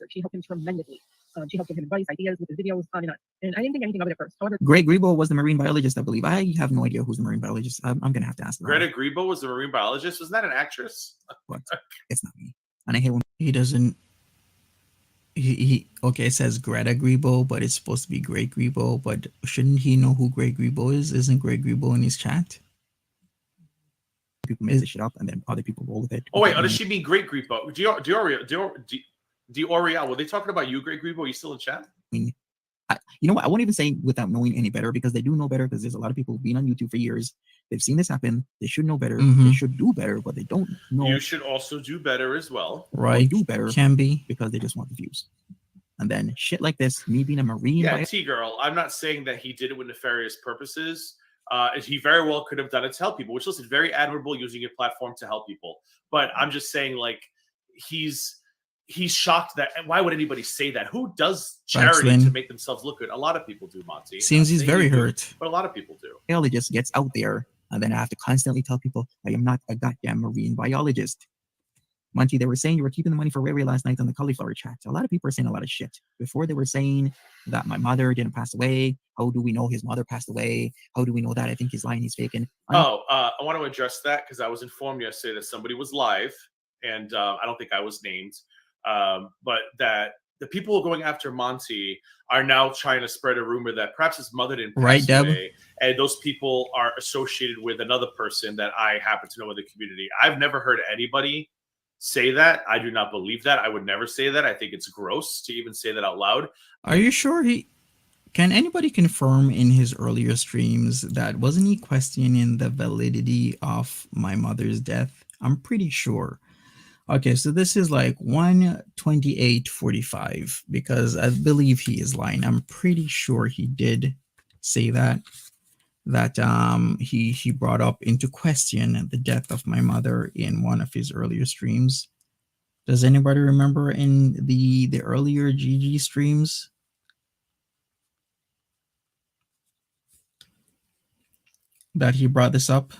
She helped him tremendously. She helped give him advice, ideas with his videos, on and on. And I didn't think anything of it at first. However, Greg Grebo was the marine biologist, I believe. I have no idea who's the marine biologist. I'm gonna have to ask. Greta Grebo was the marine biologist. Wasn't that an actress? But it's not me. And I hate when he doesn't. He okay, it says Greta Grebo, but it's supposed to be Greg Grebo. But shouldn't he know who Greg Grebo is? Isn't Greg Grebo in his chat? people make this shit up and then other people roll with it. Oh wait, does she mean Great Grebo? Dioriel, were they talking about you, Great Grebo? Are you still in chat? I mean, you know what? I won't even say without knowing any better, because they do know better, because there's a lot of people who've been on YouTube for years. They've seen this happen. They should know better. They should do better, but they don't know. You should also do better as well. Right. Do better. Can be. Because they just want the views. And then shit like this, me being a Marine. Yeah, T-Girl, I'm not saying that he did it with nefarious purposes. He very well could have done it to help people, which is very admirable, using your platform to help people. But I'm just saying, like, he's shocked that. Why would anybody say that? Who does charity to make themselves look good? A lot of people do, Monty. Seems he's very hurt. But a lot of people do. It just gets out there, and then I have to constantly tell people I am not a goddamn marine biologist. Monty, they were saying you were keeping the money for Ray Ray last night on the cauliflower chat. A lot of people are saying a lot of shit. Before they were saying that my mother didn't pass away. How do we know his mother passed away? How do we know that? I think he's lying. He's faking. I want to address that, because I was informed yesterday that somebody was live, and I don't think I was named, but that the people going after Monty are now trying to spread a rumor that perhaps his mother didn't pass away, and those people are associated with another person that I happen to know in the community. I've never heard anybody say that. I do not believe that. I would never say that. I think it's gross to even say that out loud. Are you sure can anybody confirm in his earlier streams that wasn't he questioning the validity of my mother's death? I'm pretty sure. Okay, so this is like 128:45, because I believe he is lying. I'm pretty sure he did say that he brought up into question the death of my mother in one of his earlier streams. Does anybody remember in the earlier GG streams that he brought this up?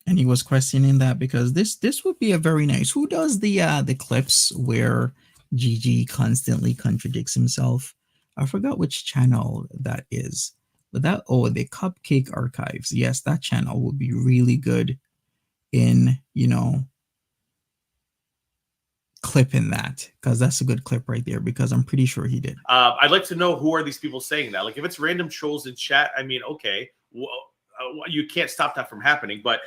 And he was questioning that because this would be a very nice. Who does the clips where Gigi constantly contradicts himself? I forgot which channel that is. But that the Cupcake Archives. Yes, that channel would be really good in, clipping that, because that's a good clip right there, because I'm pretty sure he did. I'd like to know who are these people saying that. Like, if it's random trolls in chat, I mean, okay, well, you can't stop that from happening. But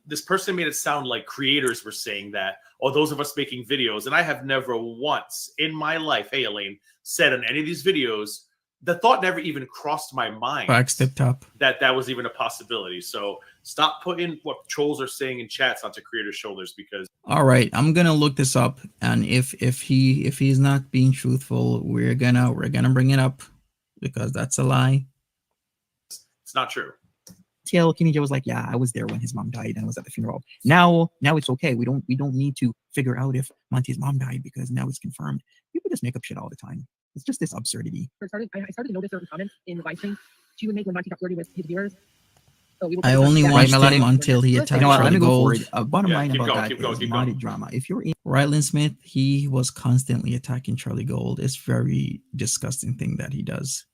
this person made it sound like creators were saying that, or those of us making videos. And I have never once in my life, hey, Elaine, said on any of these videos, the thought never even crossed my mind Facts, tip top. that was even a possibility. So stop putting what trolls are saying in chats onto creators' shoulders, because all right, I'm gonna look this up, and if he's not being truthful, we're gonna bring it up, because that's a lie. it's not true. Till Kenny Joe was like, yeah, I was there when his mom died and I was at the funeral. Now it's okay. We don't need to figure out if Monty's mom died, because now it's confirmed. People just make up shit all the time. It's just this absurdity. I started to notice certain comments in the live stream she would make when Monty got flirty with his viewers. So we I only watched him until he attacked Let Charlie me go Gold. forward. Bottom line keep about going, that keep going, is keep not a going. drama. If you're in Ryland Smith, he was constantly attacking Charlie Gold. It's very disgusting thing that he does.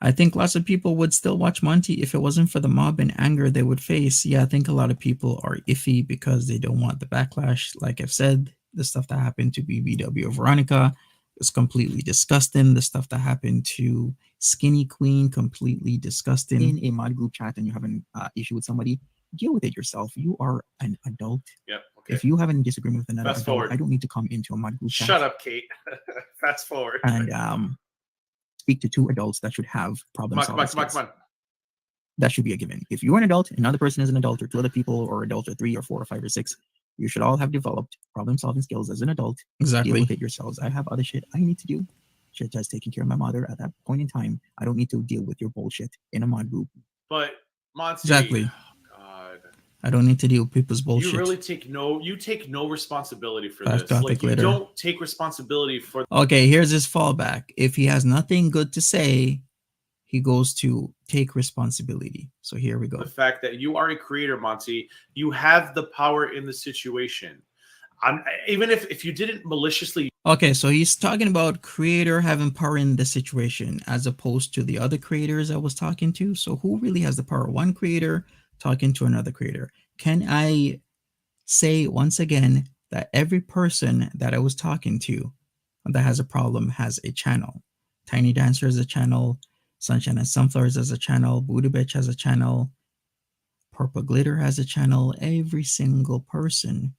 I think lots of people would still watch Monty if it wasn't for the mob and anger they would face. Yeah, I think a lot of people are iffy because they don't want the backlash. Like I've said, the stuff that happened to BBW Veronica is completely disgusting. The stuff that happened to Skinny Queen, completely disgusting. in a mod group chat and you have an issue with somebody, deal with it yourself. You are an adult. Yep. Okay. If you have any disagreement with another Fast adult, forward. I don't need to come into a mod group chat Shut up, Kate. Fast forward. and speak to two adults that should have problem solving skills. Come on. That should be a given. If you're an adult, another person is an adult, or two other people, or adults are 3 or 4 or 5 or 6, you should all have developed problem solving skills as an adult. Exactly. Deal with it yourselves. I have other shit I need to do. Shit as taking care of my mother at that point in time. I don't need to deal with your bullshit in a mod group. But Monty, Exactly. Oh, God. I don't need to deal with people's bullshit. You really take no responsibility for Fast this. topic Like, you later. don't take responsibility for. Okay, here's his fallback. If he has nothing good to say, he goes to take responsibility. So here we go. The fact that you are a creator, Monty, you have the power in the situation. Even if you didn't maliciously. Okay, so he's talking about creator having power in the situation as opposed to the other creators I was talking to. So who really has the power? One creator talking to another creator. Can I say once again that every person that I was talking to that has a problem has a channel? Tiny Dancer has a channel. Sunshine and Sunflowers has a channel. Booty Bitch has a channel. Purple Glitter has a channel. Every single person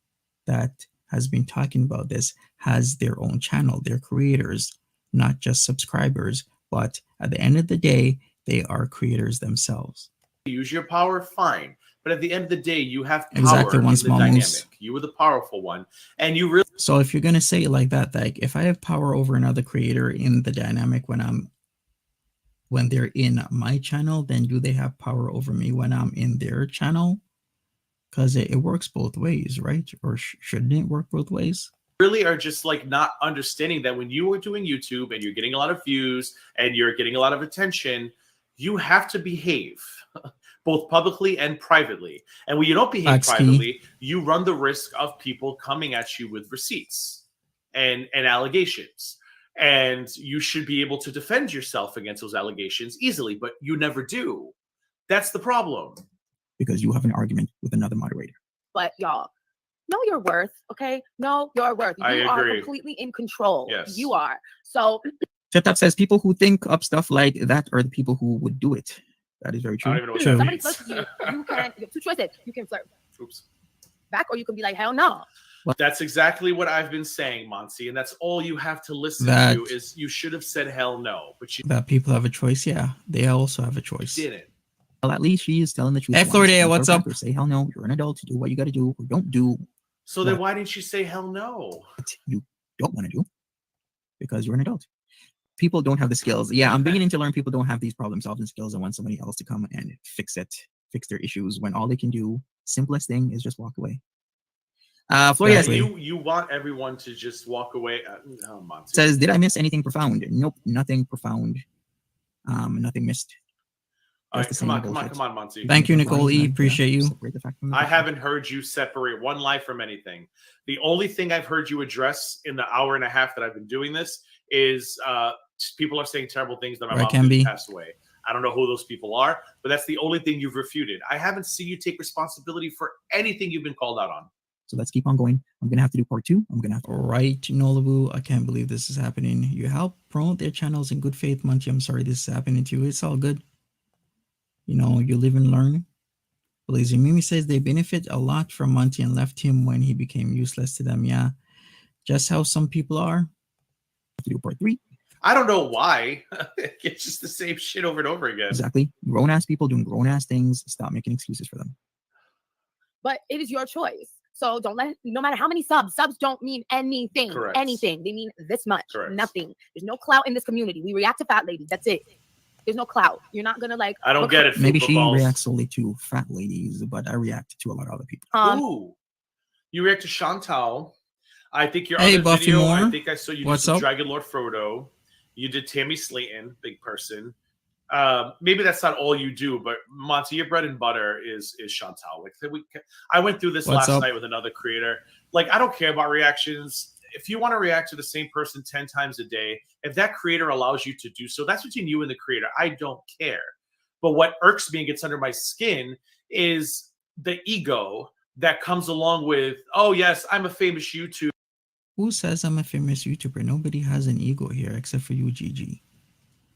that has been talking about this has their own channel. They're creators, not just subscribers. But at the end of the day, they are creators themselves. Use your power, fine. But at the end of the day, you have power Exactly, one in small the dynamic. moose. You were the powerful one. And you really. So if you're going to say it like that, like if I have power over another creator in the dynamic when they're in my channel, then do they have power over me when I'm in their channel? Because it works both ways, right? Or shouldn't it work both ways? Really are just like not understanding that when you are doing YouTube and you're getting a lot of views and you're getting a lot of attention, you have to behave both publicly and privately. And when you don't behave privately, you run the risk of people coming at you with receipts and allegations. And you should be able to defend yourself against those allegations easily, but you never do. That's the problem. Because you have an argument with another moderator. But y'all, know your worth, okay? Know your worth. You are completely in control. Yes. You are. So Tap says people who think up stuff like that are the people who would do it. That is very true. I don't even know what True. that somebody means. flirts with you can, you have two choices. You can flirt Oops. back, or you can be like, hell no. That's exactly what I've been saying, Monty, and that's all you have to listen to is you should have said hell no, but you that people have a choice. Yeah, they also have a choice. didn't. Well, at least she is telling the truth. Hey, Florida, what's up? Say hell no. You're an adult. Do what you got to do, or don't do So then why didn't you say hell no? what you don't want to do, because you're an adult. People don't have the skills. Yeah, I'm beginning to learn people don't have these problem-solving skills and want somebody else to come and fix their issues when all they can do, simplest thing, is just walk away. Florida You want everyone to just walk away. Oh, Monty. says, did I miss anything profound? Nope, nothing profound. Nothing missed. All That's right, the come same on, bullshit. Monty. Thank you, Nicole Lies E. and, Appreciate you. separate the fact from the I fiction. haven't heard you separate one lie from anything. The only thing I've heard you address in the hour and a half that I've been doing this is people are saying terrible things that my Right, mom can just be. passed away. I don't know who those people are, but that's the only thing you've refuted. I haven't seen you take responsibility for anything you've been called out on. So let's keep on going. I'm gonna have to do part 2. I'm gonna have to. Right, Nolabu, I can't believe this is happening. You help promote their channels in good faith, Monty. I'm sorry this is happening to you. It's all good. You know, you live and learn. Lazy Mimi says they benefit a lot from Monty and left him when he became useless to them. Yeah, just how some people are. To do part 3. I don't know why. It's just the same shit over and over again. Exactly. Grown ass people doing grown ass things. Stop making excuses for them. But it is your choice. So don't let, no matter how many subs don't mean anything. Correct. Anything. They mean this much. Correct. Nothing. There's no clout in this community. We react to fat ladies. That's it. There's no clout. You're not gonna like. I don't get it. Maybe Fupa she balls. reacts solely to fat ladies, but I react to a lot of other people. Ooh, you react to Chantal. I think your Hey, other Buffy video. Moore. I think I saw you What's did some up? Dragon Lord Frodo. You did Tammy Slayton, big person. Maybe that's not all you do, but Monty, your bread and butter is Chantal. Like I went through this What's last up? night with another creator. Like I don't care about reactions. If you want to react to the same person 10 times a day, if that creator allows you to do so, that's between you and the creator. I don't care. But what irks me and gets under my skin is the ego that comes along with, oh yes, I'm a famous YouTuber. Who says I'm a famous YouTuber? Nobody has an ego here except for you, Gigi.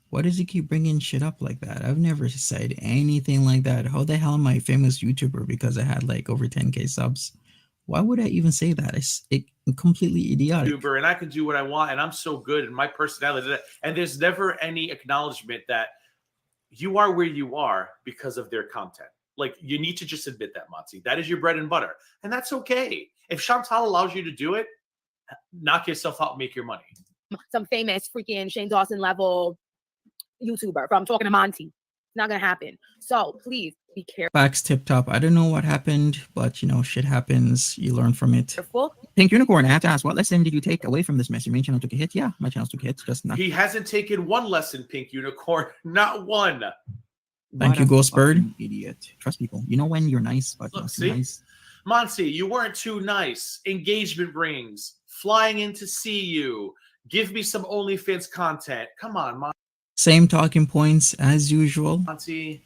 Why does he keep bringing shit up like that? I've never said anything like that. How the hell am I a famous YouTuber because I had like over 10K subs? Why would I even say that? It's completely idiotic. And I can do what I want, and I'm so good, and my personality. And there's never any acknowledgement that you are where you are because of their content. Like you need to just admit that, Monty. That is your bread and butter, and that's okay. If Chantal allows you to do it, knock yourself out, and make your money. Some famous freaking Shane Dawson level YouTuber from talking to Monty. It's not gonna happen. So please be Facts tip top. I don't know what happened, but you know, shit happens. You learn from it. careful. Pink Unicorn, I have to ask, what lesson did you take away from this mess? Your main channel took a hit? Yeah, my channel took a hit. Just not. He hasn't taken one lesson, Pink Unicorn. Not one. Thank you, What a Ghost Bird. fucking Idiot. Trust people. You know when you're nice, but Look, not see? too nice. Monty, you weren't too nice. Engagement rings. Flying in to see you. Give me some OnlyFans content. Come on, Same talking points as usual. Monty.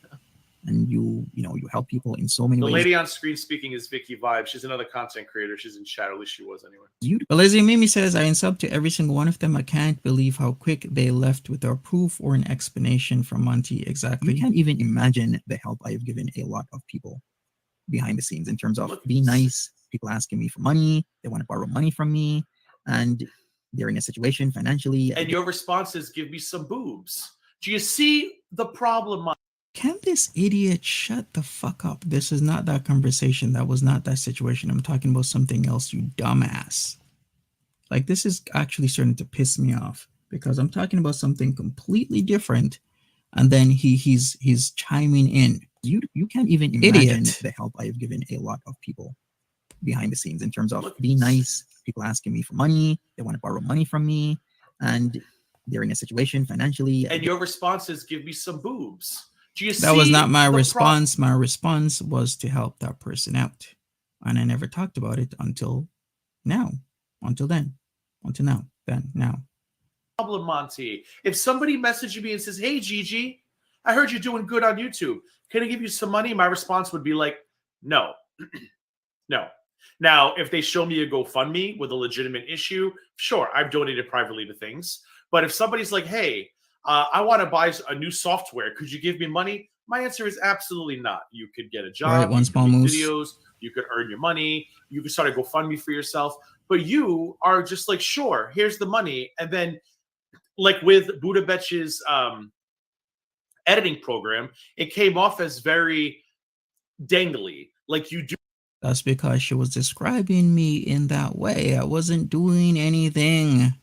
And you help people in so many The ways. lady on screen speaking is Vicky Vibe. She's another content creator. She's in chat. At least she was anyway. But Lazy Mimi says, I unsub to every single one of them. I can't believe how quick they left without proof or an explanation from Monty. Exactly. You can't even imagine the help I have given a lot of people behind the scenes in terms of Look, being nice, people asking me for money, they want to borrow money from me, and they're in a situation financially. And your response is, give me some boobs. Do you see the problem, Monty? Can this idiot shut the fuck up? This is not that conversation. That was not that situation. I'm talking about something else, you dumbass. Like, this is actually starting to piss me off because I'm talking about something completely different, and then he's chiming in. You can't even imagine Idiot. the help I have given a lot of people behind the scenes in terms of Look, being nice, people asking me for money, they want to borrow money from me, and they're in a situation financially. And your response is, give me some boobs. Do you That was see not my the response. My response was to help that person out. And I never talked about it until now. Until then. Until now. Then. Now. problem, Monty? If somebody messages me and says, hey, Gigi, I heard you're doing good on YouTube. Can I give you some money? My response would be like, no. No. Now, if they show me a GoFundMe with a legitimate issue, sure, I've donated privately to things. But if somebody's like, hey, I want to buy a new software, could you give me money? My answer is absolutely not. You could get a job, Right, one you small could make moose. videos, you could earn your money, you could start a GoFundMe for yourself. But you are just like, sure, here's the money. And then, like with Buddha Betch's editing program, it came off as very dangly. Like you do. That's because she was describing me in that way. I wasn't doing anything.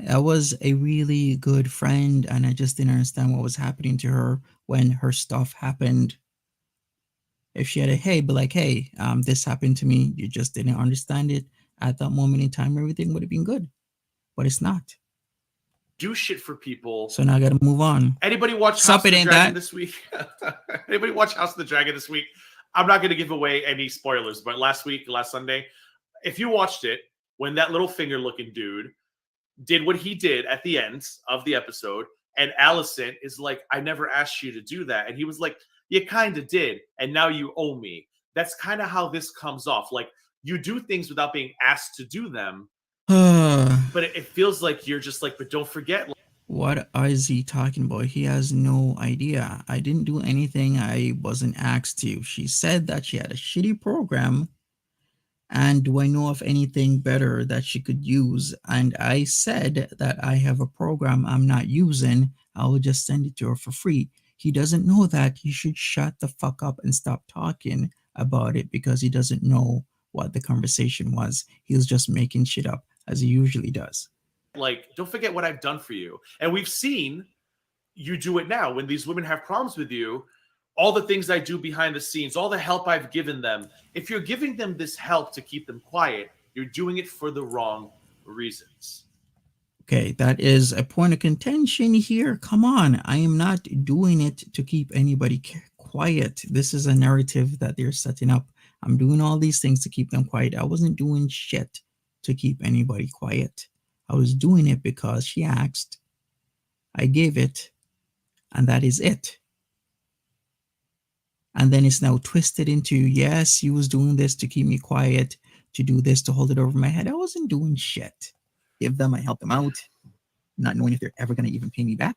I was a really good friend, and I just didn't understand what was happening to her when her stuff happened. If she had a hey, be like, hey, this happened to me. You just didn't understand it at that moment in time. Everything would have been good, but it's not. do shit for people. So now I gotta move on. Anybody watch Sup, House of it the ain't Dragon that. this week? Anybody watch House of the Dragon this week? I'm not going to give away any spoilers, but last Sunday, if you watched it, when that little finger-looking dude did what he did at the end of the episode, and Allison is like, I never asked you to do that. And he was like, you kind of did, and now you owe me. That's kind of how this comes off. Like, you do things without being asked to do them, but it feels like you're just like, but don't forget. What is he talking about? He has no idea. I didn't do anything I wasn't asked to. She said that she had a shitty program, and do I know of anything better that she could use? And I said that I have a program I'm not using. I will just send it to her for free. He doesn't know that. He should shut the fuck up and stop talking about it because he doesn't know what the conversation was. He was just making shit up as he usually does. Like, don't forget what I've done for you. And we've seen you do it now. When these women have problems with you, all the things I do behind the scenes, all the help I've given them, if you're giving them this help to keep them quiet, you're doing it for the wrong reasons. Okay, that is a point of contention here. Come on, I am not doing it to keep anybody quiet. This is a narrative that they're setting up. I'm doing all these things to keep them quiet. I wasn't doing shit to keep anybody quiet. I was doing it because she asked. I gave it, and that is it. And then it's now twisted into, yes, you was doing this to keep me quiet, to do this, to hold it over my head. I wasn't doing shit. Give them, I help them out, not knowing if they're ever going to even pay me back.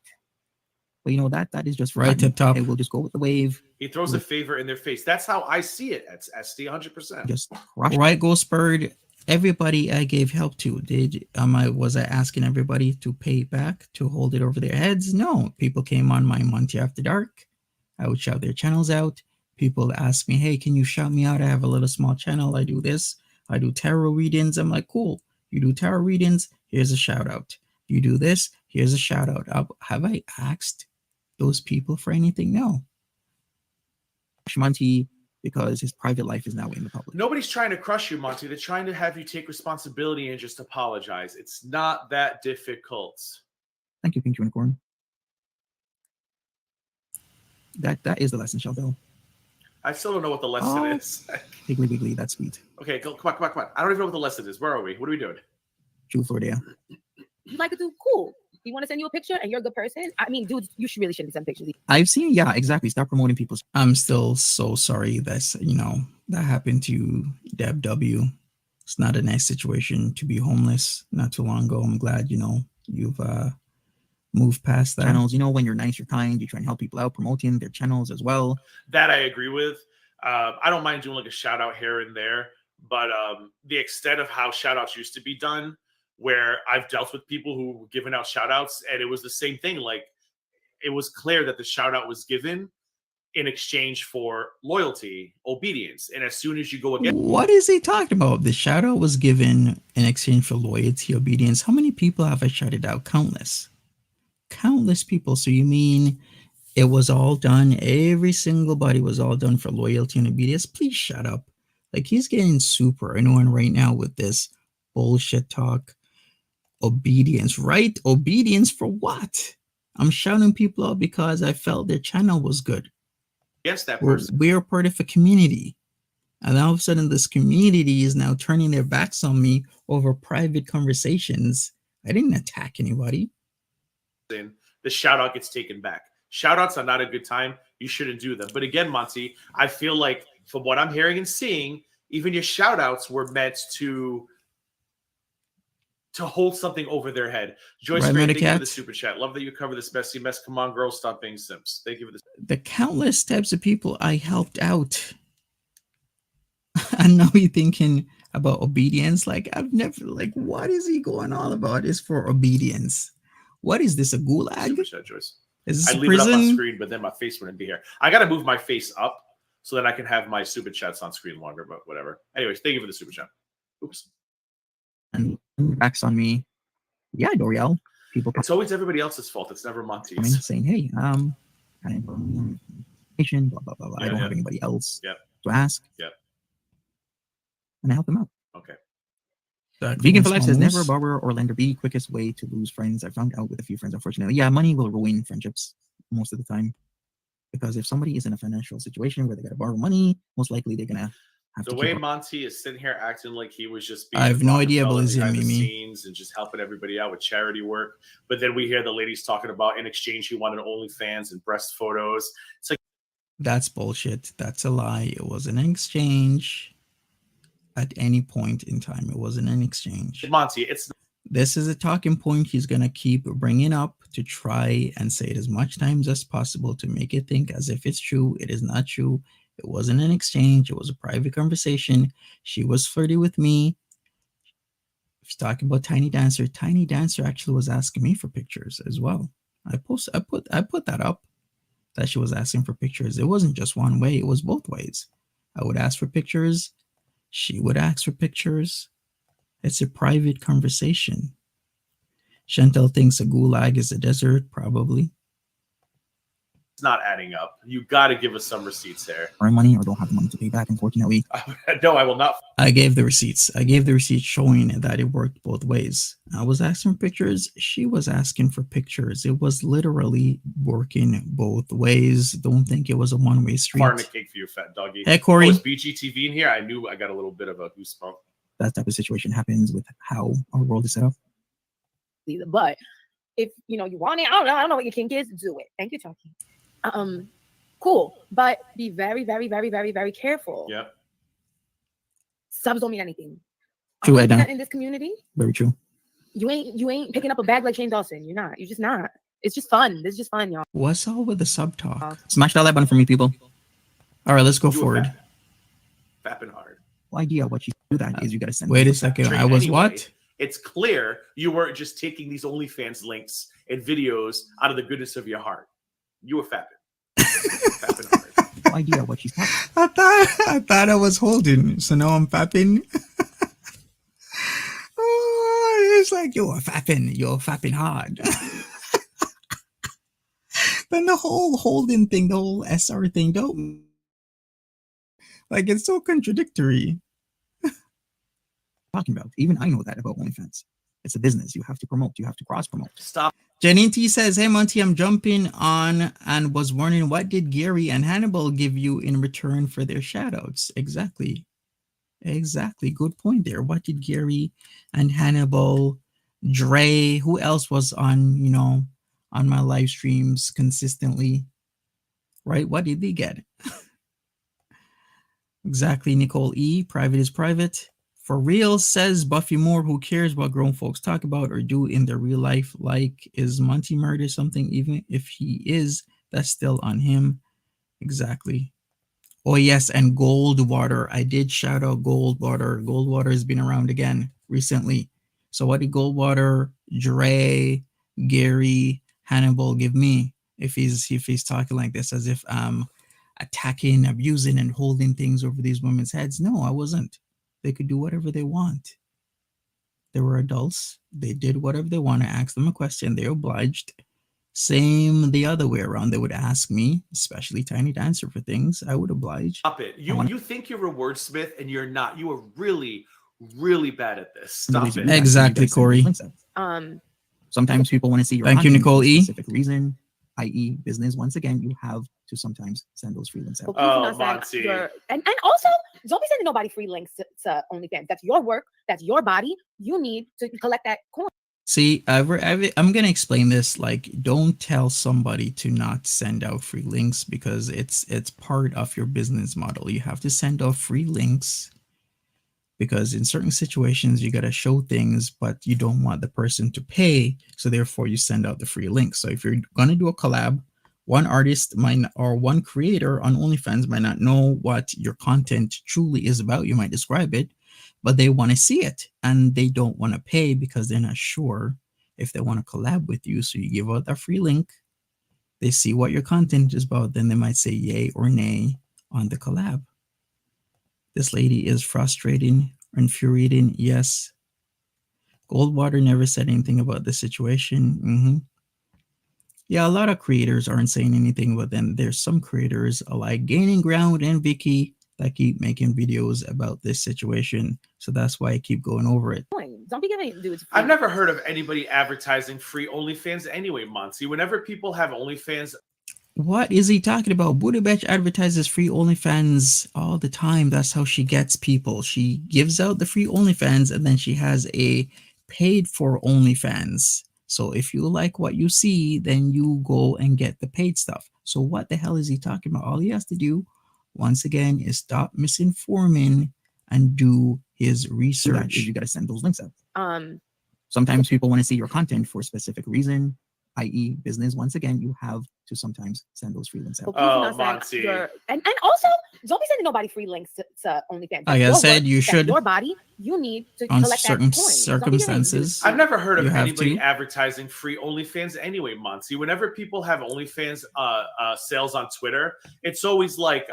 But you know, that is just right tip top. Hey, we'll just go with the wave. He throws a favor in their face. That's how I see it at SD 100%. Just crush. Right, Go Spurred. Everybody I gave help to, was I asking everybody to pay back, to hold it over their heads? No. People came on my Monty After Dark. I would shout their channels out. People ask me, hey, can you shout me out? I have a little small channel. I do this. I do tarot readings. I'm like, cool. You do tarot readings? Here's a shout out. You do this? Here's a shout out. Have I asked those people for anything? No. Monty, because his private life is now in the public. Nobody's trying to crush you, Monty. They're trying to have you take responsibility and just apologize. It's not that difficult. Thank you, Pink Unicorn. That is the lesson, Shelville. I still don't know what the lesson is. Higgly Wiggly, that's sweet. Okay, come on. I don't even know what the lesson is. Where are we? What are we doing? True, Florida. You like a dude, cool. You want to send you a picture and you're a good person? I mean, dude, you really shouldn't send pictures. I've seen, yeah, exactly. Stop promoting people's. I'm still so sorry that's, that happened to Deb W. It's not a nice situation to be homeless not too long ago. I'm glad, you've moved past that. Channels, when you're nice, you're kind, you try and help people out, promoting their channels as well. That I agree with. I don't mind doing like a shout out here and there, but the extent of how shout outs used to be done, where I've dealt with people who were giving out shout outs and it was the same thing. Like, it was clear that the shout out was given in exchange for loyalty, obedience. And as soon as you go again. What is he talking about? The shout out was given in exchange for loyalty, obedience. How many people have I shouted out? Countless people. So you mean it was all done, every single body was all done for loyalty and obedience? Please shut up. Like, he's getting super annoying right now with this bullshit talk. Obedience, right? Obedience for what? I'm shouting people out because I felt their channel was good. Yes, that person. We're part of a community. And all of a sudden, this community is now turning their backs on me over private conversations. I didn't attack anybody. The shout out gets taken back. Shout outs are not a good time. You shouldn't do them. But again, Monty, I feel like from what I'm hearing and seeing, even your shout outs were meant to hold something over their head. Joyce, right, thank you for the super chat. Love that you cover this messy mess. Come on, girls, stop being simps. Thank you for this. The countless types of people I helped out. I know you're thinking about obedience. Like, I've never, like, what is he going on about? Is for obedience. What is this, a gulag? Super chat, Joyce. Is this I a leave prison? it up on screen, but then my face wouldn't be here. I got to move my face up so that I can have my super chats on screen longer, but whatever. Anyways, thank you for the super chat. Oops. And backs on me. Yeah, Doriel. People. It's always everybody else's fault. It's never Monty's. Saying, hey, information, blah blah blah. I don't have anybody else to ask. Yeah. And I help them out. Okay. Vegan for Life says, never borrower or lender be quickest way to lose friends. I found out with a few friends, unfortunately. Yeah, money will ruin friendships most of the time. Because if somebody is in a financial situation where they got to borrow money, most likely they're going to have the to way Monty is sitting here acting like he was just being I have no idea, behind Blizzy the Mimi. scenes and just helping everybody out with charity work. But then we hear the ladies talking about in exchange he wanted OnlyFans and breast photos. It's like, that's bullshit. That's a lie. It wasn't an exchange at any point in time. It wasn't an exchange. Monty, this is a talking point he's going to keep bringing up to try and say it as much times as possible to make it think as if it's true. It is not true. It wasn't an exchange. It was a private conversation. She was flirty with me. He's talking about Tiny Dancer. Tiny Dancer actually was asking me for pictures as well. I put that up, that she was asking for pictures. It wasn't just one way. It was both ways. I would ask for pictures. She would ask for pictures. It's a private conversation. Chantel thinks a gulag is a desert, probably. It's not adding up. You got to give us some receipts there. Earn money or don't have the money to pay back, unfortunately. No, I will not. I gave the receipts. I gave the receipts showing that it worked both ways. I was asking for pictures. She was asking for pictures. It was literally working both ways. Don't think it was a one-way street. Farting a cake for you, fat doggy. Hey, Corey. Oh, is BGTV in here? I knew I got a little bit of a goosebump. That type of situation happens with how our world is set up. But if you want it, I don't know what your kink is. Do it. Thank you, Chucky. Cool, but be very, very, very, very, very careful. Yeah. Subs don't mean anything. True, Edna. In this community, very true. You ain't picking up a bag like Shane Dawson. You're not. You're just not. It's just fun. This is just fun, y'all. What's all with the sub talk? Smash that like button for me, people. All right, let's go forward. Fapping hard. The idea what you do that is you got to send. Wait a second. I was what? It's clear you weren't just taking these OnlyFans links and videos out of the goodness of your heart. You were fapping. Fapping hard. No idea what she's talking. I thought I was holding, so now I'm fapping. Oh, it's like you're fapping hard. Then the whole holding thing, the whole SR thing, don't like it's so contradictory. Talking about. Even I know that about OnlyFans. It's a business. You have to promote. You have to cross promote. Stop. Janine T says, "Hey Monty, I'm jumping on and was wondering what did Gary and Hannibal give you in return for their shoutouts?" Exactly. Good point there. What did Gary and Hannibal, Dre, who else was on, on my live streams consistently? Right? What did they get? Exactly, Nicole E. Private is private. For real, says Buffy Moore, who cares what grown folks talk about or do in their real life? Like, is Monty murder something? Even if he is, that's still on him. Exactly. Oh, yes, and Goldwater. I did shout out Goldwater. Goldwater has been around again recently. So what did Goldwater, Dre, Gary, Hannibal give me if he's talking like this, as if I'm attacking, abusing, and holding things over these women's heads? No, I wasn't. They could do whatever they want. They were adults. They did whatever they want. I asked them a question. They obliged. Same the other way around. They would ask me, especially Tiny Dancer, for things. I would oblige. Stop it. You think you're a wordsmith and you're not. You are really, really bad at this. Stop it. Exactly, Corey. Sometimes people want to see your Thank you, Nicole E. specific reason, i.e. business. Once again, you have to sometimes send those free links out. Oh, Monty. And also, don't be sending nobody free links to OnlyFans. That's your work. That's your body. You need to collect that coin. See, I'm going to explain this. Like, don't tell somebody to not send out free links because it's part of your business model. You have to send out free links because in certain situations, you got to show things, but you don't want the person to pay. So therefore, you send out the free links. So if you're going to do a collab, one artist or one creator on OnlyFans might not know what your content truly is about. You might describe it, but they want to see it and they don't want to pay because they're not sure if they want to collab with you. So you give out a free link. They see what your content is about. Then they might say yay or nay on the collab. This lady is frustrating, infuriating. Yes. Goldwater never said anything about the situation. Yeah, a lot of creators aren't saying anything, but then there's some creators like Gaining Ground and Vicky that keep making videos about this situation. So that's why I keep going over it. Don't be giving dudes. Free. I've never heard of anybody advertising free OnlyFans anyway, Monty. Whenever people have OnlyFans, What is he talking about? Buddha Bitch advertises free OnlyFans all the time. That's how she gets people. She gives out the free OnlyFans and then she has a paid for OnlyFans. So if you like what you see, then you go and get the paid stuff. So what the hell is he talking about? All he has to do, once again, is stop misinforming and do his research. You got to send those links out. Um, Sometimes people want to see your content for a specific reason, i.e. business. Once again, you have to sometimes send those free links out. Oh, Monty. And also, don't be sending nobody free links to OnlyFans. Like I said, you should, your body, you need to on collect certain that coin. circumstances. I've never heard of You have anybody to. advertising free OnlyFans anyway, Monty. Whenever people have OnlyFans sales on Twitter, it's always like,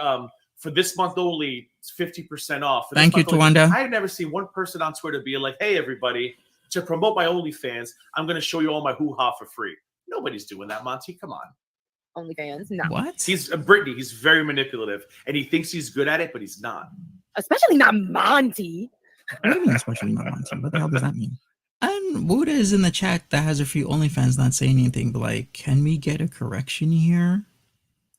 for this month only, it's 50% off. For this Thank you, month only. Tawanda. I've never seen one person on Twitter be like, hey, everybody, to promote my OnlyFans, I'm going to show you all my hoo-ha for free. Nobody's doing that, Monty. Come on. OnlyFans, no. What? He's Brittany. He's very manipulative, and he thinks he's good at it, but he's not. Especially not Monty. What do you mean, especially not Monty? What the hell does that mean? And Buddha is in the chat that has a free OnlyFans not saying anything, but like, can we get a correction here?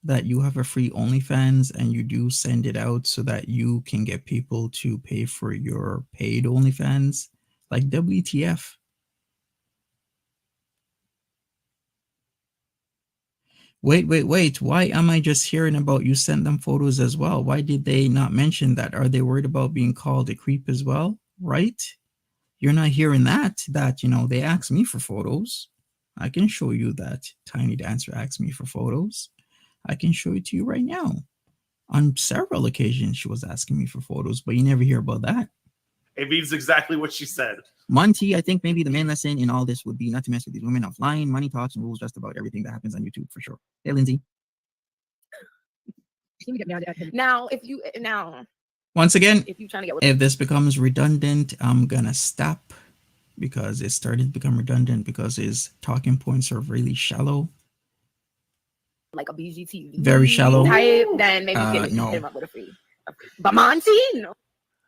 That you have a free OnlyFans and you do send it out so that you can get people to pay for your paid OnlyFans? Like WTF? Wait. Why am I just hearing about you sent them photos as well? Why did they not mention that? Are they worried about being called a creep as well? Right? You're not hearing that, you know, they asked me for photos. I can show you that Tiny Dancer asked me for photos. I can show it to you right now. On several occasions, she was asking me for photos, but you never hear about that. It means exactly what she said. Monty, I think maybe the main lesson in all this would be not to mess with these women offline. Money talks and rules just about everything that happens on YouTube for sure. Hey, Lindsay. Now, Once again, if you trying to get with if this becomes redundant, I'm gonna stop because it's starting to become redundant because his talking points are really shallow. like a BGTV Very shallow. type, then maybe you can no. hit him up with a free. But Monty, no.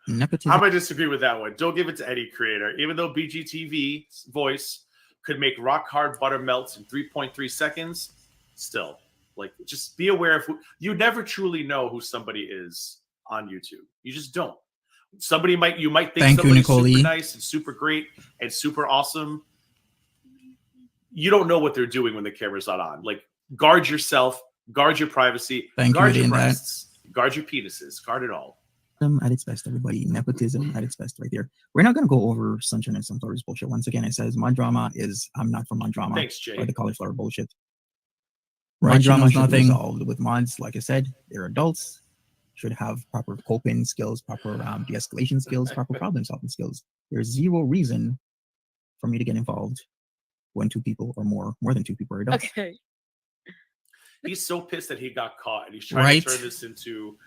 Nepotism. I'm going to disagree with that one. Don't give it to any creator. Even though BGTV's voice could make rock hard butter melts in 3.3 seconds, still, like, just be aware of who you never truly know who somebody is on YouTube. You just don't. You might think Thank you, somebody's Nicole super E. nice and super great and super awesome. You don't know what they're doing when the camera's not on. Like, guard yourself, guard your privacy, Thank guard you, your Ian, that. breasts, guard your penises, guard it all. At its best, everybody. Nepotism at its best right there. We're not going to go over Sunshine and Sunflower's bullshit. Once again, it says Mod Drama is, I'm not for Mod Drama. Thanks, Jay. Or the cauliflower bullshit. Right, Mod Drama knows should be nothing. resolved with mods. Like I said, they're adults, should have proper coping skills, proper de-escalation skills, proper problem-solving skills. There's zero reason for me to get involved when two people or more than two people are adults. Okay. He's so pissed that he got caught, and he's trying to turn this into.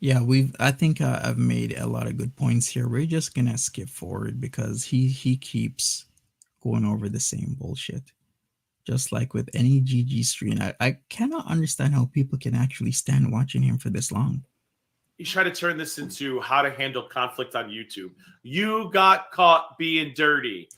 Yeah, I think I've made a lot of good points here. We're just gonna skip forward because he keeps going over the same bullshit. Just like with any GG stream, I cannot understand how people can actually stand watching him for this long. He's trying to turn this into how to handle conflict on YouTube. You got caught being dirty.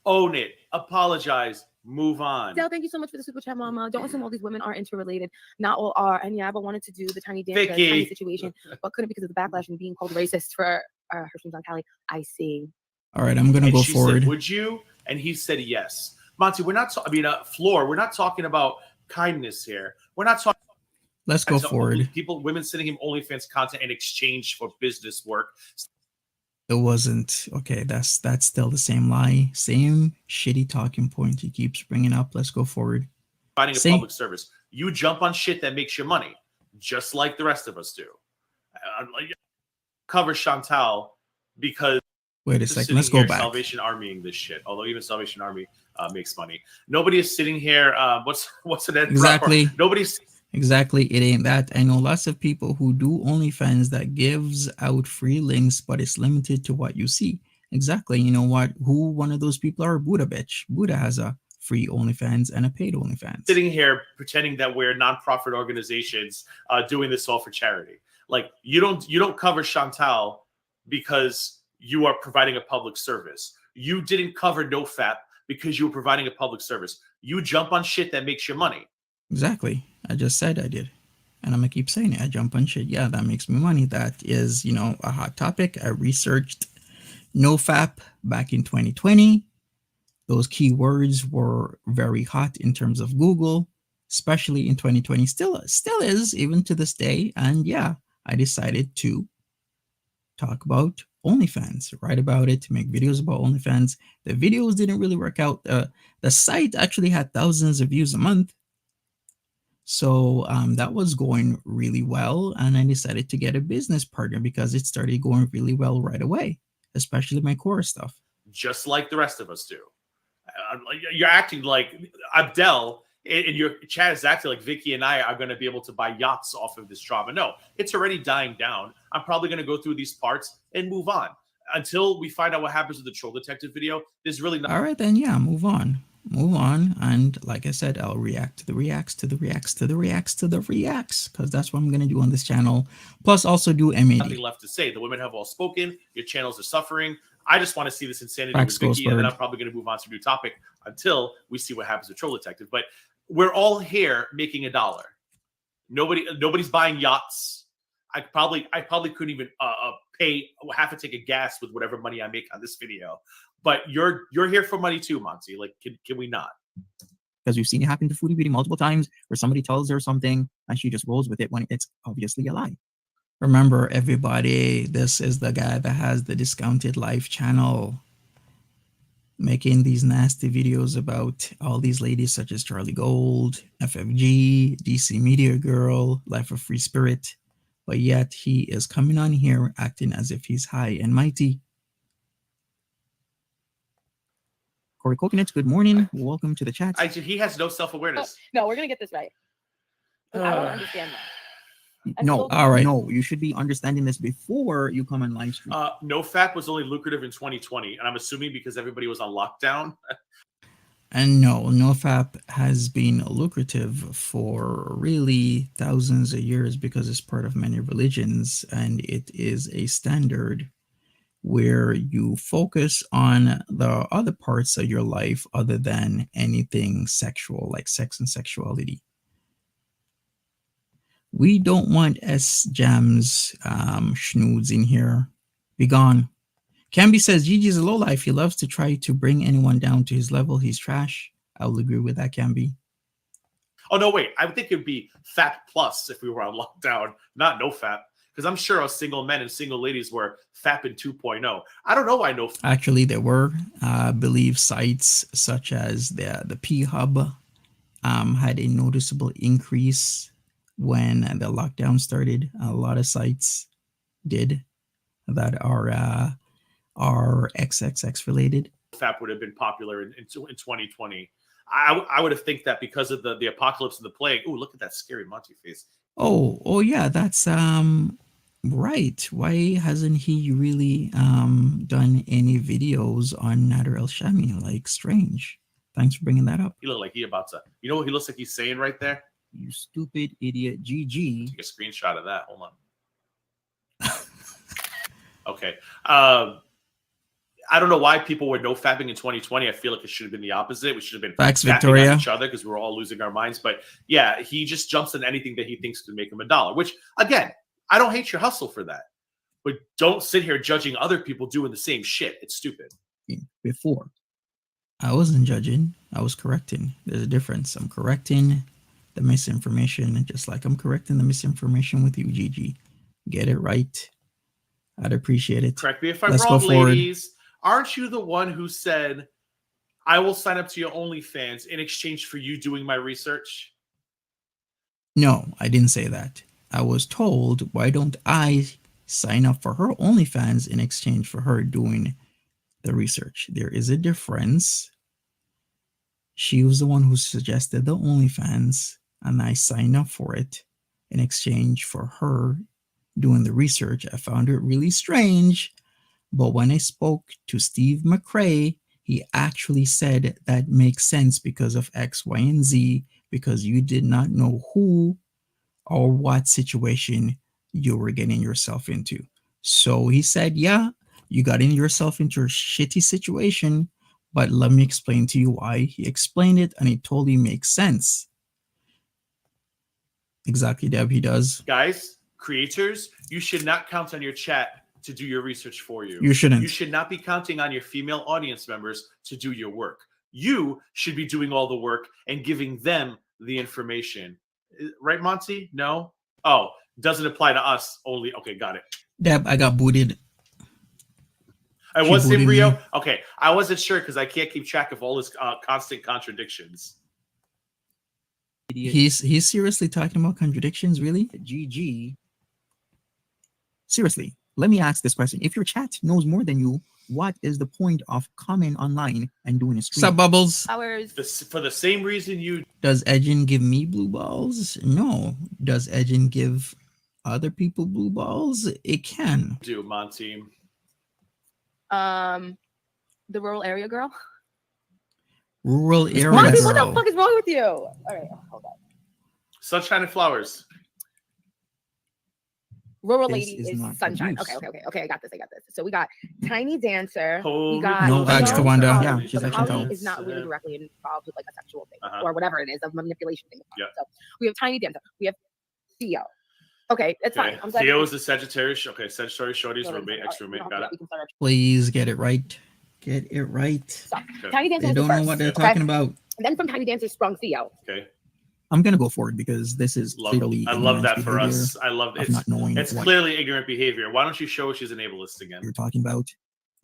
Own it. Apologize. Move on. Del, thank you so much for the super chat, Mama. Don't assume all these women are interrelated. Not all are. And yeah, I wanted to do the Tiny Dancer Vicky. Tiny situation, but couldn't because of the backlash and being called racist for her streams on Cali. I see. All right, I'm gonna And go she forward. said, would you? And he said yes. Monty, we're not. Floor. We're not talking about kindness here. We're not talking. Let's go forward. Women sending him OnlyFans content in exchange for business work. It wasn't okay. That's still the same lie, same shitty talking point he keeps bringing up. Let's go forward. Finding a public service. You jump on shit that makes you money, just like the rest of us do. Cover Chantal because. Wait a second. Let's go back. Salvation Armying this shit. Although even Salvation Army makes money. Nobody is sitting here. What's an end? Exactly. Nobody's. Exactly, it ain't that. I know lots of people who do OnlyFans that gives out free links, but it's limited to what you see. Exactly. You know what? Who one of those people are? Buddha bitch. Buddha has a free OnlyFans and a paid OnlyFans. Sitting here pretending that we're nonprofit organizations doing this all for charity. Like you don't cover Chantal because you are providing a public service. You didn't cover NoFap because you were providing a public service. You jump on shit that makes you money. Exactly. I just said I did. And I'm going to keep saying it. I jump on shit. Yeah, that makes me money. That is, a hot topic. I researched NoFap back in 2020. Those keywords were very hot in terms of Google, especially in 2020. Still is, even to this day. And yeah, I decided to talk about OnlyFans, write about it, to make videos about OnlyFans. The videos didn't really work out. The site actually had thousands of views a month. So that was going really well. And I decided to get a business partner because it started going really well right away, especially my core stuff. Just like the rest of us do. You're acting like Abdel in your chat is acting like Vicky and I are going to be able to buy yachts off of this drama. No, it's already dying down. I'm probably going to go through these parts and move on until we find out what happens with the Troll Detective video. There's really not. All right, then, yeah, move on. And like I said, I'll react to the reacts, because that's what I'm going to do on this channel. Plus also do MAD. Nothing left to say. The women have all spoken. Your channels are suffering. I just want to see this insanity Facts with Vicky, and then I'm probably going to move on to a new topic until we see what happens with Troll Detective. But we're all here making $1. Nobody's buying yachts. I probably couldn't even pay half a tank of gas with whatever money I make on this video. But you're here for money too, Monty. Like, can we not? Because we've seen it happen to Foodie Beauty multiple times where somebody tells her something and she just rolls with it when it's obviously a lie. Remember, everybody, this is the guy that has the Discounted Life channel, making these nasty videos about all these ladies such as Charlie Gold, FFG, DC Media Girl, Life of Free Spirit. But yet he is coming on here acting as if he's high and mighty. Corey Coconuts, good morning. Welcome to the chat. He has no self-awareness. No, we're gonna get this right. I don't understand that. No, all right. No, you should be understanding this before you come on live stream. NoFap was only lucrative in 2020, and I'm assuming because everybody was on lockdown. And no, NoFap has been lucrative for really thousands of years because it's part of many religions, and it is a standard where you focus on the other parts of your life other than anything sexual, like sex and sexuality. We don't want S-Jams schnoods in here. Be gone. Camby says, Gigi's a lowlife. He loves to try to bring anyone down to his level. He's trash. I will agree with that, Camby. Oh, no, wait. I would think it would be Fap Plus if we were on lockdown, not NoFap. Because I'm sure us single men and single ladies were fapping 2.0. I don't know why NoFap. Actually, there were, I believe, sites such as the P-Hub had a noticeable increase when the lockdown started. A lot of sites did that are XXX related. FAP would have been popular in 2020. I would have think that because of the apocalypse and the plague. Oh, look at that scary Monty face. Oh yeah, that's right. Why hasn't he really done any videos on Nader El Shami? Like, strange. Thanks for bringing that up. He looked like he about to. You know what he looks like he's saying right there? You stupid idiot, GG. Take a screenshot of that. Hold on. Okay. I don't know why people were no-fapping in 2020. I feel like it should have been the opposite. We should have been Facts, fapping Victoria. on each other because we were all losing our minds. But yeah, he just jumps on anything that he thinks could make him $1. Which, again, I don't hate your hustle for that. But don't sit here judging other people doing the same shit. It's stupid. Before. I wasn't judging. I was correcting. There's a difference. I'm correcting the misinformation, just like I'm correcting the misinformation with you, Gigi. Get it right. I'd appreciate it. Correct me if I'm Let's wrong, go forward. ladies. Aren't you the one who said, I will sign up to your OnlyFans in exchange for you doing my research? No, I didn't say that. I was told, why don't I sign up for her OnlyFans in exchange for her doing the research? There is a difference. She was the one who suggested the OnlyFans, and I signed up for it in exchange for her doing the research. I found it really strange, but when I spoke to Steve McRae, he actually said that makes sense because of X, Y, and Z, because you did not know who or what situation you were getting yourself into. So he said, yeah, You got in yourself into a shitty situation, but let me explain to you why. He explained it and it totally makes sense. Exactly, Deb, he does. Guys, creators, you should not count on your chat to do your research for you. You shouldn't. You should not be counting on your female audience members to do your work. You should be doing all the work and giving them the information. Right, Monty? No? Oh, doesn't apply to us only. Okay, got it. Deb, I got booted. I She was in booted Rio. me. Okay, I wasn't sure because I can't keep track of all his constant contradictions. He's seriously talking about contradictions, really? GG. Seriously, let me ask this question. If your chat knows more than you, what is the point of coming online and doing a stream? Sup, Bubbles? Hours. For the same reason you Does Edgin give me blue balls? No. Does Edgin give other people blue balls? It can. do, Monty. The rural area girl. Rural area Monty, what the girl. fuck is wrong with you? All right, hold on. Sunshine and flowers. Rural This lady is is not sunshine. abuse. Okay. I got this. So we got Tiny Dancer. Holy We got No, thanks to Wanda. Yeah, she's so actually Polly told. is not really directly involved with like a sexual thing Uh-huh. or whatever it is, a manipulation thing. Yeah. So we have Tiny Dancer. We have Theo. Okay, it's Okay. fine. I'm glad. Theo is the Sagittarius. Okay, Sagittarius Shorty's No, no, roommate, no, ex-roommate. we Got it. can start our Please get it right. Get it right. So, Okay. Tiny Dancer They was the don't know first, what they're okay? talking about. And then from Tiny Dancer sprung Theo. Okay. I'm gonna go for it because this is clearly I love that ignorant for behavior us. I love of it. not knowing It's what clearly ignorant behavior. Why don't you show she's an ableist again? you're talking about,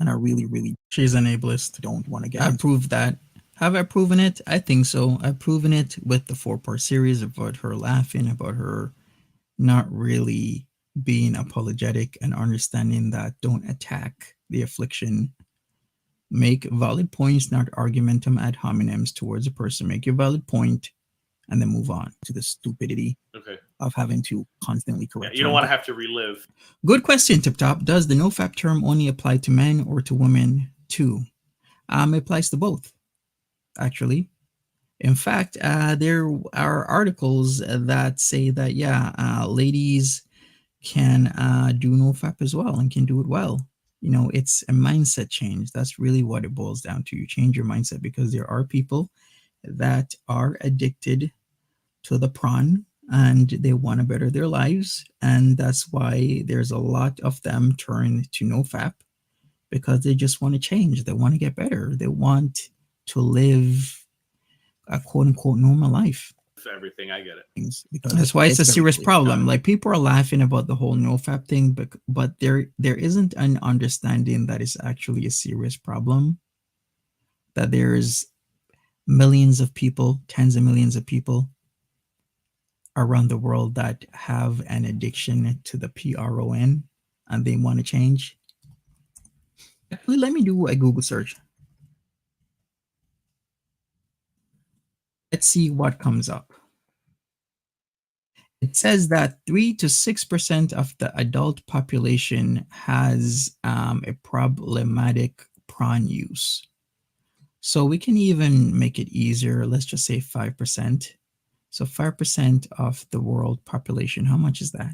and I really She's an ableist. don't want to get I into. proved that. Have I proven it? I think so. I've proven it with the 4-part series about her laughing, about her not really being apologetic and understanding that don't attack the affliction. Make valid points, not argumentum ad hominems towards a person. Make your valid point and then move on to the stupidity Okay. of having to constantly Yeah, correct. you don't want to have to relive. Good question, Tip Top. Does the NoFap term only apply to men or to women too? It applies to both, actually. In fact, there are articles that say that, ladies can do NoFap as well and can do it well. You know, it's a mindset change. That's really what it boils down to. You change your mindset because there are people that are addicted to the prawn and they want to better their lives. And that's why there's a lot of them turn to NoFap because they just want to change. They want to get better. They want to live a quote unquote normal life. For everything, I get it. things because That's why it's a very serious clear. problem. Like people are laughing about the whole NoFap thing, but there isn't an understanding that it's actually a serious problem. That there's millions of people, tens of millions of people around the world that have an addiction to the PRON and they want to change. Actually, let me do a Google search. Let's see what comes up. It says that 3 to 6% of the adult population has a problematic prawn use. So we can even make it easier. Let's just say 5%. So 5% of the world population, how much is that?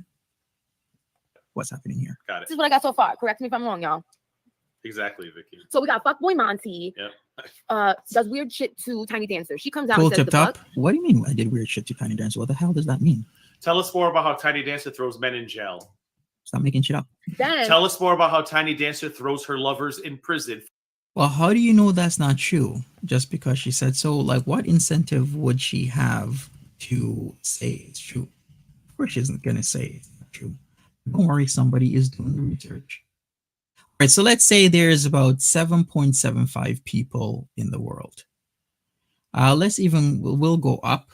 What's happening here? Got This it. is what I got so far. Correct me if I'm wrong, y'all. Exactly, Vicky. So we got Fuckboy Monty. Yep. Does weird shit to Tiny Dancer. She comes out Cool, and says Tip the Top. fuck. What do you mean I did weird shit to Tiny Dancer? What the hell does that mean? Tell us more about how Tiny Dancer throws men in jail. Stop making shit up. Then Tell us more about how Tiny Dancer throws her lovers in prison. Well, how do you know that's not true? Just because she said so? Like, what incentive would she have to say it's true? Of course, she isn't going to say it's not true. Don't worry, somebody is doing the research. All right, so let's say there's about 7.75 people in the world. We'll go up.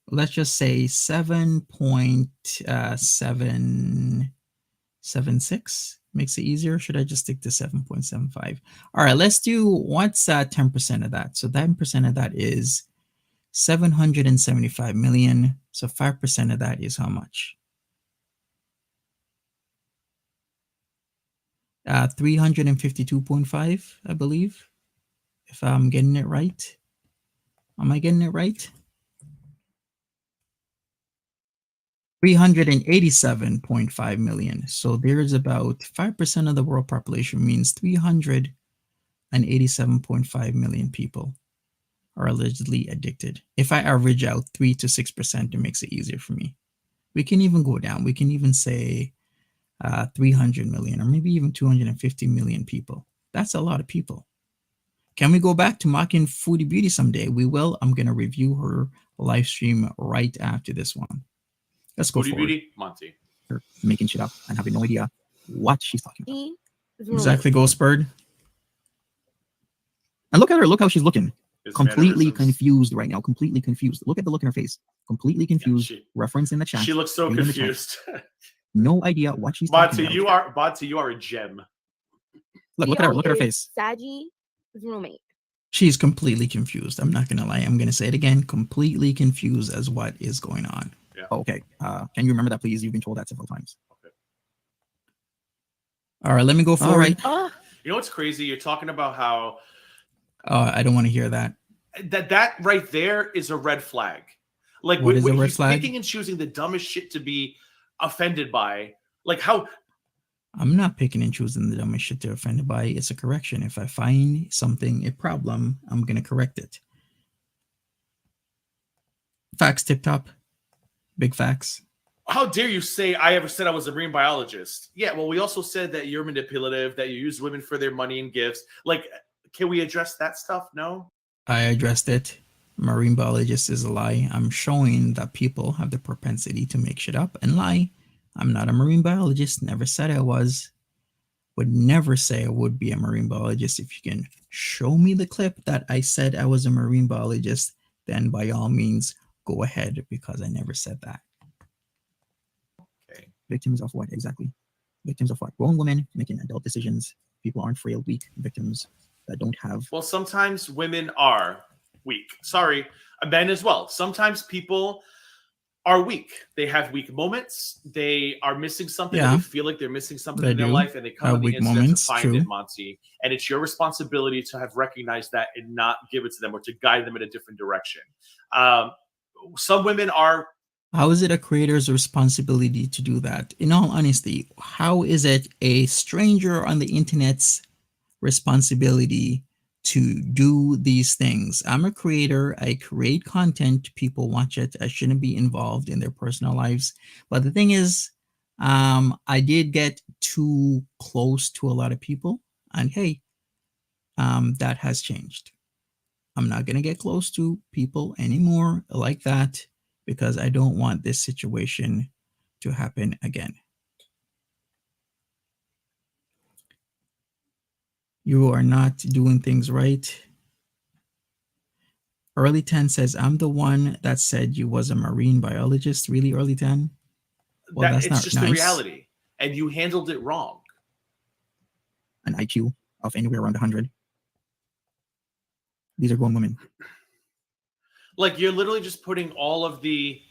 Let's just say 7.776. Makes it easier. Should I just stick to 7.75? All right, let's do what's 10% of that. So 10% of that is 775 million. So 5% of that is how much? 352.5, I believe. If I'm getting it right. Am I getting it right? 387.5 million. So there's about 5% of the world population, means 387.5 million people are allegedly addicted. If I average out 3 to 6%, it makes it easier for me. We can even go down. We can even say 300 million or maybe even 250 million people. That's a lot of people. Can we go back to mocking Foodie Beauty someday? We will. I'm going to review her live stream right after this one. Let's go Foodie forward. Beauty, Monty. Her making shit up and having no idea what she's talking about. He is Exactly, Ghost Bird. And look at her. Look how she's looking. His Completely mannerisms. confused right now. Completely confused. Look at the look in her face. Completely confused. she- Reference in the chat. She looks so read in the chat. confused. No idea what she's talking Monty, about. you are a gem. Look at her. Look at her face. Sagi's roommate. She's completely confused. I'm not going to lie. I'm going to say it again. Completely confused as what is going on. Oh, okay. Can you remember that, please? You've been told that several times. All right, let me go forward. All right. Oh, You know what's crazy? You're talking about how I don't want to hear that. that right there is a red flag. Like What is a red he's flag? picking and choosing the dumbest shit to be offended by. Like how I'm not picking and choosing the dumbest shit to offend by. It's a correction. If I find something, a problem, I'm going to correct it. Facts, tip top. Big facts. how dare you say I ever said I was a marine biologist? Yeah, well, we also said that you're manipulative, that you use women for their money and gifts. Like, can we address that stuff? No. I addressed it. Marine biologist is a lie. I'm showing that people have the propensity to make shit up and lie. I'm not a marine biologist. Never said I was. Would never say I would be a marine biologist. If you can show me the clip that I said I was a marine biologist, then by all means, go ahead, because I never said that. Okay. Victims of what exactly? Victims of what? Grown women making adult decisions. People aren't frail, weak victims that don't have. Well, sometimes women are weak. Sorry, men as well. Sometimes people are weak. They have weak moments. They are missing something. Yeah. They feel like they're missing something They in their do. life, and they come Have on the weak internet moments, to find true. it, Monty. And it's your responsibility to have recognized that and not give it to them or to guide them in a different direction. Some women are. How is it a creator's responsibility to do that? In all honesty, how is it a stranger on the internet's responsibility to do these things? I'm a creator. I create content. People watch it. I shouldn't be involved in their personal lives. But the thing is, I did get too close to a lot of people, and hey, that has changed. I'm not going to get close to people anymore like that, because I don't want this situation to happen again. You are not doing things right. Early 10 says, I'm the one that said you was a marine biologist. Really, Early 10? Well, that's It's not just the nice. reality, and you handled it wrong. An IQ of anywhere around 100. These are grown women. Like you're literally just putting all of the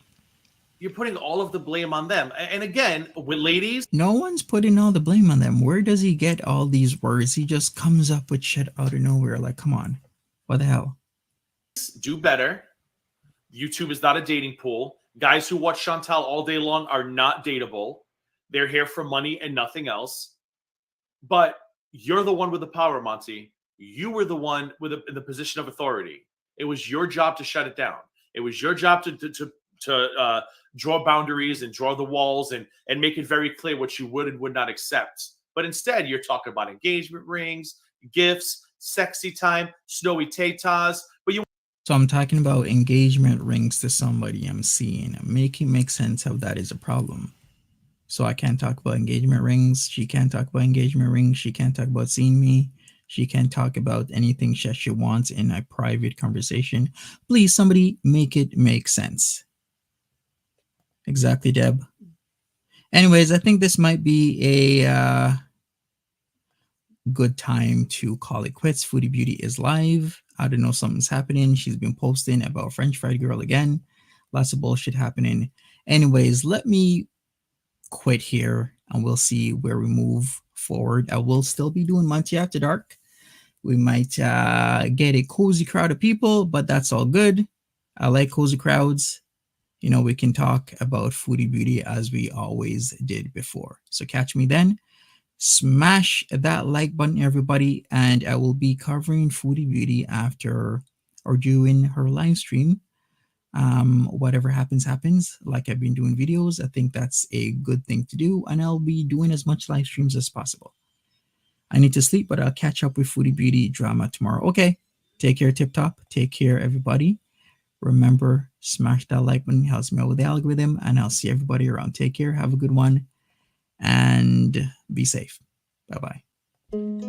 blame on them. And again, with ladies, No one's putting all the blame on them. Where does he get all these words? He just comes up with shit out of nowhere. Like, come on. What the hell? do better. YouTube is not a dating pool. Guys who watch Chantal all day long are not dateable. They're here for money and nothing else. But you're the one with the power, Monty. You were the one with in the position of authority. It was your job to shut it down. It was your job to draw boundaries and draw the walls and make it very clear what you would and would not accept. But instead, you're talking about engagement rings, gifts, sexy time, snowy tatas. But you. So I'm talking about engagement rings to somebody I'm seeing. Making make sense how that is a problem. So I can't talk about engagement rings. She can't talk about engagement rings. She can't talk about seeing me. She can't talk about anything that she wants in a private conversation. Please, somebody make it make sense. Exactly, Deb. Anyways, I think this might be a good time to call it quits. Foodie Beauty is live. I don't know, something's happening. She's been posting about French Fried Girl again. Lots of bullshit happening. Anyways, let me quit here and we'll see where we move forward. I will still be doing Monty After Dark. We might get a cozy crowd of people, but that's all good. I like cozy crowds. we can talk about foodie beauty as we always did before. So catch me then. Smash that like button, everybody, and I will be covering foodie beauty after or during her live stream. Whatever happens happens, like I've been doing videos. I think that's a good thing to do, and I'll be doing as much live streams as possible. I need to sleep, but I'll catch up with foodie beauty drama tomorrow. Okay, take care, Tip Top. Take care, everybody. Remember, smash that like button, helps me out with the algorithm, and I'll see everybody around. Take care, have a good one, and be safe. Bye bye.